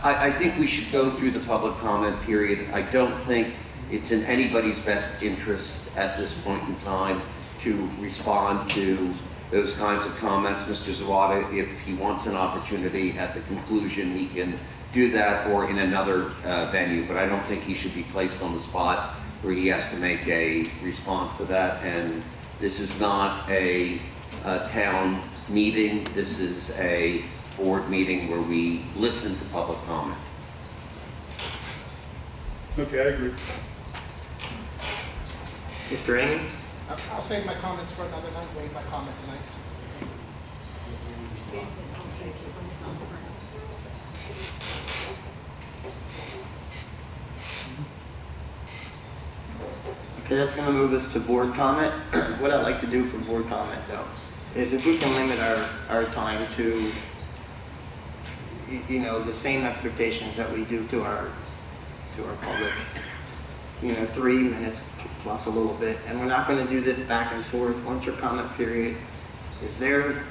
I think we should go through the public comment period. I don't think it's in anybody's best interest at this point in time to respond to those kinds of comments. Mr. Zawada, if he wants an opportunity at the conclusion, he can do that, or in another venue, but I don't think he should be placed on the spot where he has to make a response to that. And this is not a town meeting, this is a board meeting where we listen to public comment. Okay, I agree. Mr. Amy? I'll save my comments for another night, waive my comment tonight. Okay, that's gonna move us to board comment. What I'd like to do for board comment though, is if we can limit our time to, you know, the same expectations that we do to our public, you know, 3 minutes plus a little bit, and we're not gonna do this back and forth. Once your comment period is there,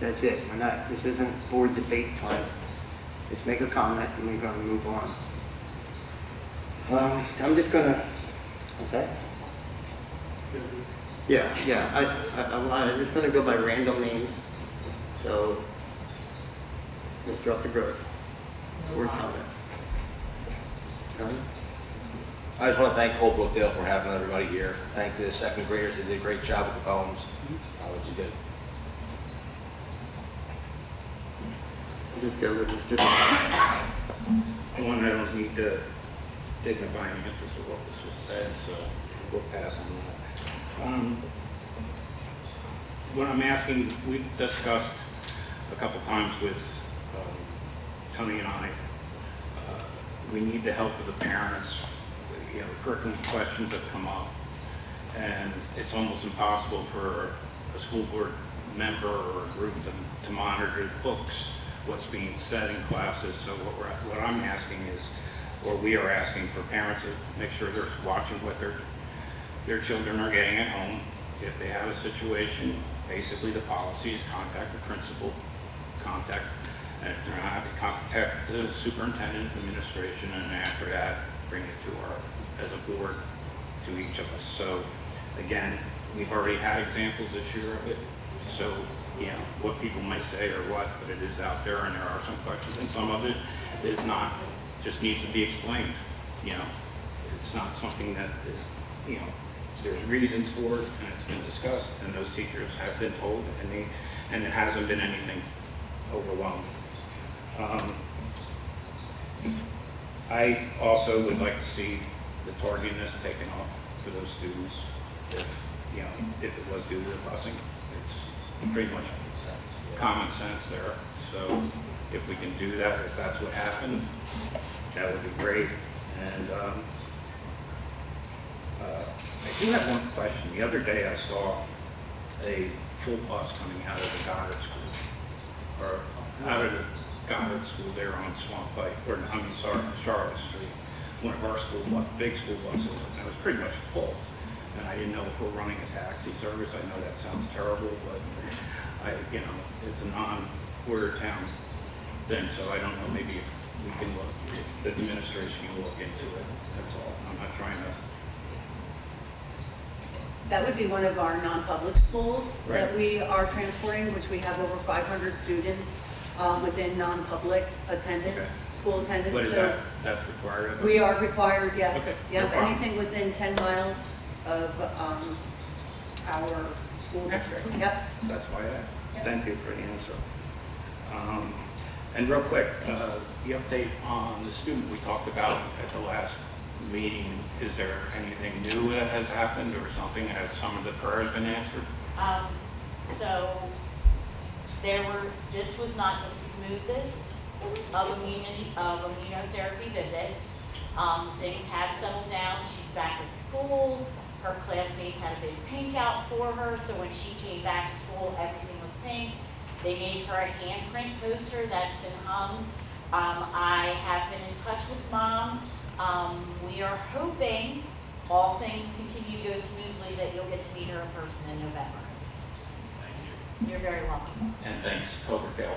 that's it. This isn't board debate time. Just make a comment and we're gonna move on. I'm just gonna, what's that? Yeah, I'm just gonna go by random names. So, Mr. Up the Grove, board comment. John? I just want to thank Colebrookdale for having everybody here. Thank the second graders, they did a great job with the poems, which is good. Just go with Mr. One, I don't need to dignify an answer to what was just said, so we'll pass on that. What I'm asking, we discussed a couple times with Tony and I, we need the help of the parents. You know, curriculum questions have come up, and it's almost impossible for a school board member or a group to monitor the books, what's being said in classes. So what I'm asking is, or we are asking for parents to make sure they're watching what their children are getting at home. If they have a situation, basically the policy is contact the principal, and if they're not, contact the superintendent, administration, and after that, bring it to as a board, to each of us. So again, we've already had examples this year of it. So, you know, what people might say or what, but it is out there and there are some questions, and some of it is not, just needs to be explained. You know, it's not something that is, you know, there's reasons for it and it's been discussed and those teachers have been told, and it hasn't been anything overwhelming. I also would like to see the tardiness taken off for those students. If, you know, if it was due to the busing, it's pretty much common sense there. So if we can do that, if that's what happened, that would be great. And I do have one question. The other day I saw a full bus coming out of the Goddard School, or out of the Goddard School there on Swamp Pike, or I mean, Charlotte Street. One of our big school buses, and it was pretty much full. And I didn't know if we're running a taxi service. I know that sounds terrible, but you know, it's a non-Boyertown thing, so I don't know, maybe if we can look, if the administration can look into it, that's all. I'm not trying to. That would be one of our non-public schools that we are transporting, which we have over 500 students within non-public attendance, school attendance. But is So that's required of us? we are required, yes. Okay, Yep, no problem. anything within 10 miles of our school district. Yep. That's why I asked. Thank you for the answer. And real quick, the update on the student we talked about at the last meeting, is there anything new that has happened or something? Has some of the prayers been answered? So this was not the smoothest of immunotherapy visits. Things have settled down. She's back at school. Her classmates had a big pink out for her, so when she came back to school, everything was pink. They made her a handprint poster that's been hung. I have been in touch with Mom. We are hoping all things continue to go smoothly, that you'll get to meet her in person in November. You're very welcome. And thanks, Colebrookdale,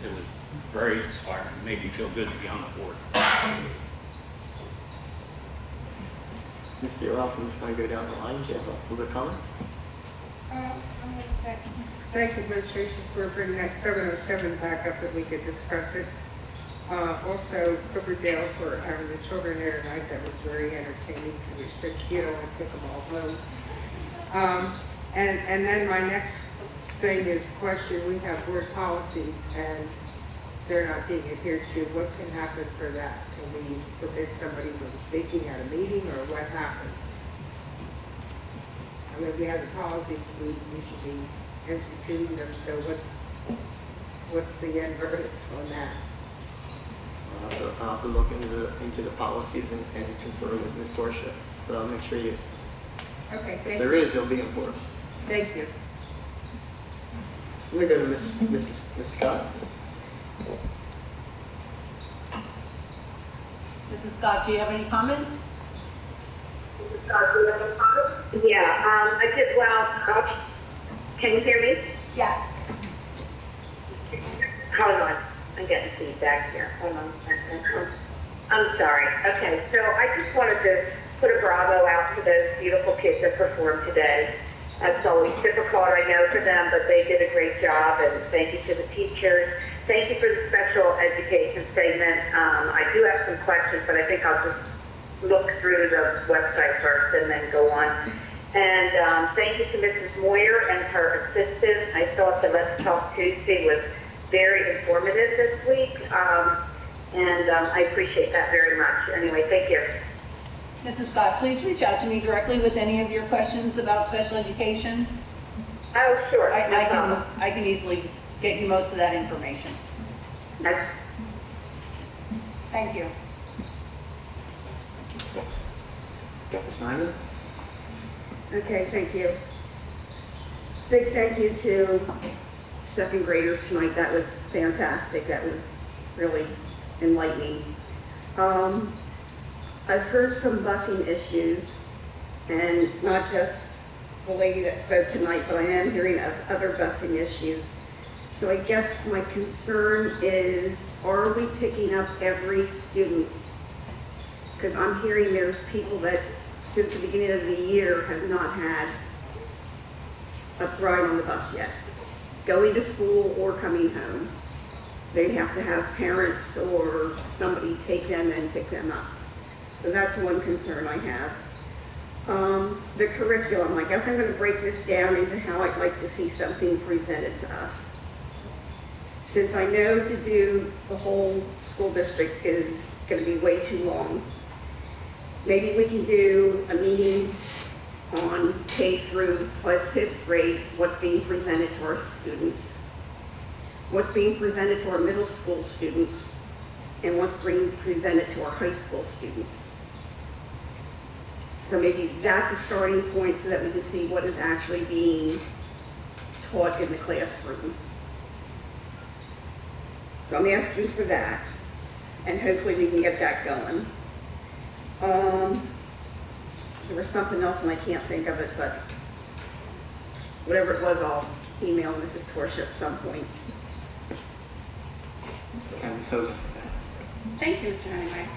it was very inspiring, made me feel good to be on the board. Mr. Yeroff, I'm just going to go down the line. Do you have a public comment? Thank you, administration, for bringing that 707 back up that we could discuss it. Also, Colebrookdale for having the children there tonight. That was very entertaining. We should, you know, and took them all home. And then my next thing is question. We have board policies and they're not being adhered to. What can happen for that? Can we forbid somebody from speaking at a meeting, or what happens? I mean, we have the policies, we should be instituting them, so what's the end verdict on that? I'll have to look into the policies and confer with Ms. Dorsha, but I'll make sure you, Okay, if thank there you. is, it'll be enforced. Thank you. Let me go to Ms. Scott. Mrs. Scott, do you have any comments? Yeah, I did, well, can you hear me? Yes. Hold on, I'm getting feedback here. Hold on. I'm sorry. Okay, so I just wanted to put a bravo out to those beautiful kids that performed today. That's always difficult, I know, for them, but they did a great job, and thank you to the teachers. Thank you for the special education statement. I do have some questions, but I think I'll just look through the website first and then go on. And thank you to Mrs. Moyer and her assistant. I thought the Let's Talk Tuesday was very informative this week, and I appreciate that very much. Anyway, thank you. Mrs. Scott, please reach out to me directly with any of your questions about special education. Oh, sure. No problem. I can easily get you most of that information. Thank you. Ms. Nyman? Okay, thank you. Big thank you to second graders tonight. That was fantastic. That was really enlightening. I've heard some busing issues, and not just the lady that spoke tonight, but I am hearing of other busing issues. So I guess my concern is, are we picking up every student? Because I'm hearing there's people that since the beginning of the year have not had a ride on the bus yet, going to school or coming home. They have to have parents or somebody take them and pick them up. So that's one concern I have. The curriculum, I guess I'm going to break this down into how I'd like to see something presented to us. Since I know to do the whole school district is going to be way too long, maybe we can do a meeting on K through 5th grade, what's being presented to our students, what's being presented to our middle school students, and what's being presented to our high school students. So maybe that's a starting point so that we can see what is actually being taught in the classrooms. So I'm asking for that, and hopefully we can get that going. There was something else and I can't think of it, but whatever it was, I'll email Mrs. Torsha at some point. So, Thank you, Mr. Hemingway.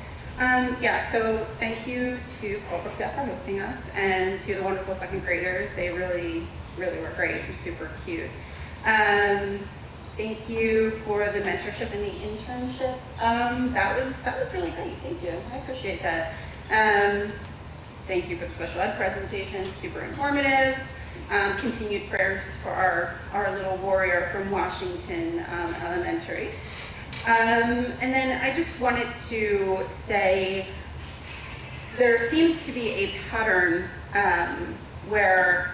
Yeah, so thank you to Colebrookdale for hosting us, and to the wonderful second graders. They really were great and super cute. Thank you for the mentorship and the internship. That was really great. Thank you. I appreciate that. Thank you for the special ed presentation. Super informative. Continued prayers for our little warrior from Washington Elementary. And then I just wanted to say there seems to be a pattern where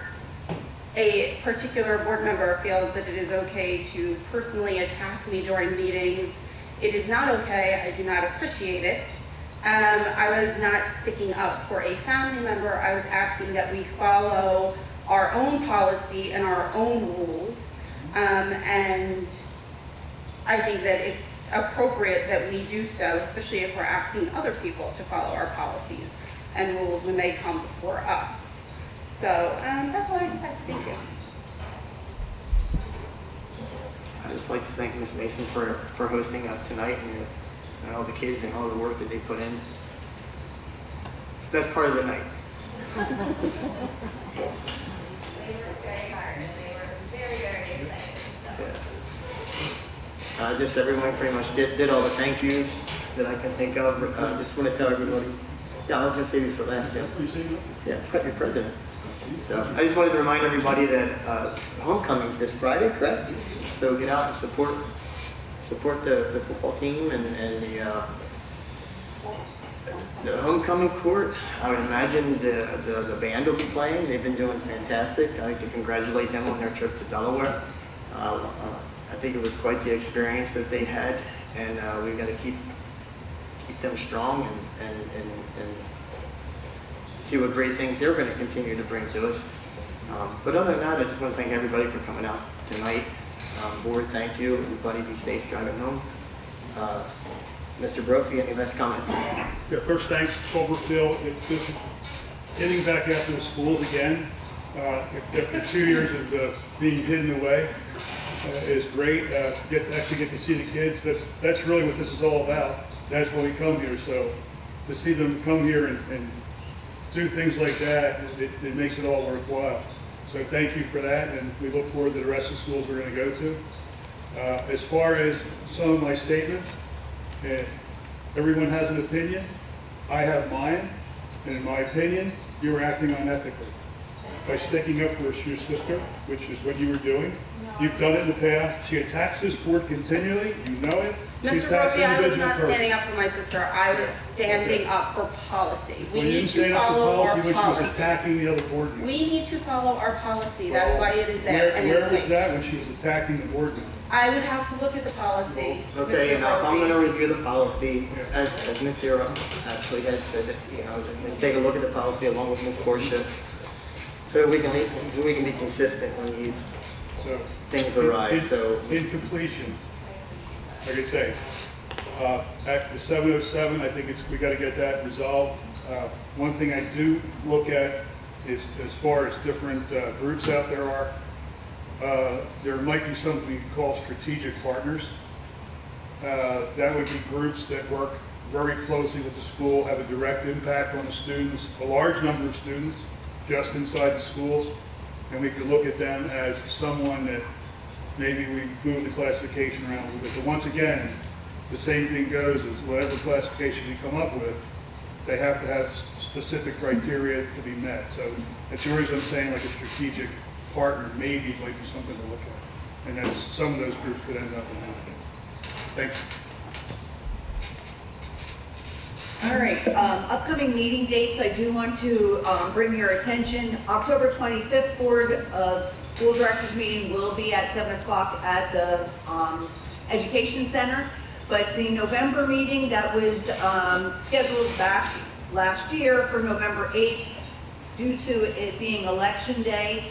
a particular board member feels that it is okay to personally attack me during meetings. It is not okay. I do not appreciate it. I was not sticking up for a family member. I was asking that we follow our own policy and our own rules. And I think that it's appropriate that we do so, especially if we're asking other people to follow our policies. and rules when they come before us. So that's all I just have to thank you. I'd just like to thank Ms. Mason for hosting us tonight and all the kids and all the work that they put in. It's the best part of the night. They worked very hard and they were very, very excited. Just everyone pretty much did all the thank yous that I can think of. Just want to tell everybody. Yeah, I was going to save you for last, Jim. Yeah, cut your president. So I just wanted to remind everybody that homecoming's this Friday, correct? So get out and support the football team and the homecoming court. I would imagine the band will be playing. They've been doing fantastic. I'd like to congratulate them on their trip to Delaware. I think it was quite the experience that they had, and we've got to keep them strong and see what great things they're going to continue to bring to us. But other than that, I just want to thank everybody for coming out tonight. Board, thank you. Everybody be safe driving home. Mr. Brophy, any last comments? Yeah, first, thanks, Colebrookdale. This getting back after the schools again, after 2 years of being hidden away, is great. Actually get to see the kids. That's really what this is all about. That's why we come here. So to see them come here and do things like that, it makes it all worthwhile. So thank you for that, and we look forward to the rest of the schools we're going to go to. As far as some of my statements, everyone has an opinion. I have mine, and in my opinion, you are acting unethically by sticking up for your sister, which is what you were doing. You've done it in the past. She attacks this board continually. You know it. Mr. Brophy, I was not standing up for my sister. I was standing up for policy. We need to follow our policy. When she was policy. attacking the other board members. We need to follow our policy. That's why it is there. Where was that when she was attacking the board members? I would have to look at the policy. Okay, Mr. now if I'm Brophy. going to review the policy, as Mr. actually had said, and take a look at the policy along with Ms. Portia, so we can be consistent when these things arise. In completion, like I say, at the 707, I think we got to get that resolved. One thing I do look at is, as far as different groups out there are, there might be something we call strategic partners. That would be groups that work very closely with the school, have a direct impact on the students, a large number of students just inside the schools, and we could look at them as someone that maybe we move the classification around a little bit. But once again, the same thing goes as whatever classification you come up with, they have to have specific criteria to be met. So that's the reason I'm saying like a strategic partner maybe might be something to look at. And that's, some of those groups could end up in that. Thanks. All right, upcoming meeting dates, I do want to bring your attention. October 25th Board of School Directors meeting will be at 7 o'clock at the Education Center. But the November meeting that was scheduled back last year for November 8th, due to it being election day,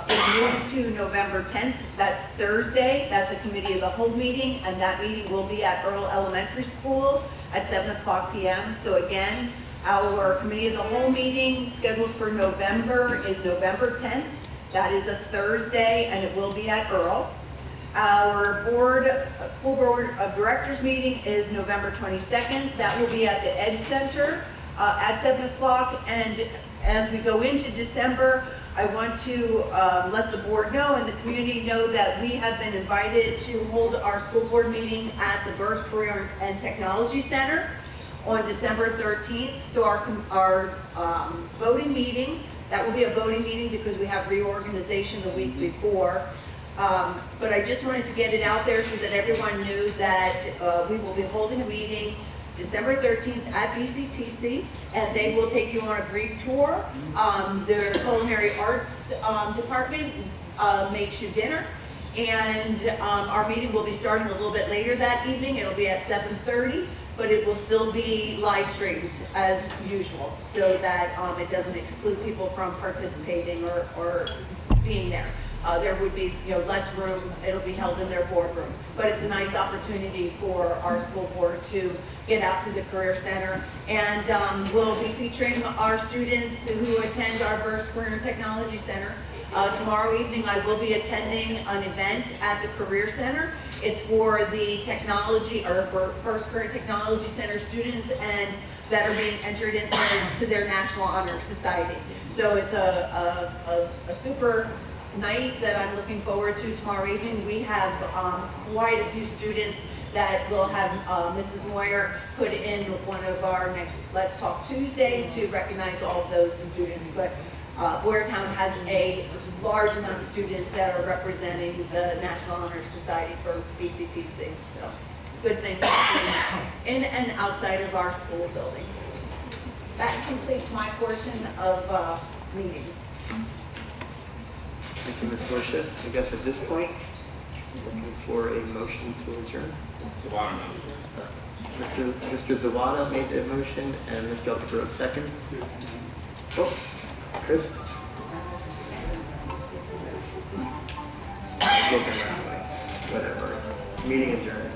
is moved to November 10th. That's Thursday. That's a committee of the whole meeting, and that meeting will be at Earl Elementary School at 7 o'clock p.m. So again, our committee of the whole meeting scheduled for November is November 10th. That is a Thursday, and it will be at Earl. Our school board of directors meeting is November 22nd. That will be at the Ed Center at 7 o'clock. And as we go into December, I want to let the board know and the community know that we have been invited to hold our school board meeting at the Birth, Career, and Technology Center on December 13th. So our voting meeting, that will be a voting meeting because we have reorganization the week before. But I just wanted to get it out there so that everyone knew that we will be holding a meeting December 13th at BCTC, and they will take you on a brief tour. Their culinary arts department makes you dinner, and our meeting will be starting a little bit later that evening. It'll be at 7:30, but it will still be live streamed as usual, so that it doesn't exclude people from participating or being there. There would be, less room. It'll be held in their boardrooms, but it's a nice opportunity for our school board to get out to the Career Center. And we'll be featuring our students who attend our First Career and Technology Center. Tomorrow evening, I will be attending an event at the Career Center. It's for the technology, or for First Career Technology Center students and that are being entered into their National Honor Society. So it's a super night that I'm looking forward to tomorrow evening. We have quite a few students that will have Mrs. Moyer put in one of our next Let's Talk Tuesdays to recognize all of those students. But Boyertown has a large amount of students that are representing the National Honor Society for BCTC. So good things in and outside of our school building. That completes my portion of meetings. Thank you, Ms. Sorsha. I guess at this point, looking for a motion to adjourn. Mr. Zawada made the motion and Ms. Geltebro second. Oh, Chris? Looking that way. Whatever. Meeting adjourned.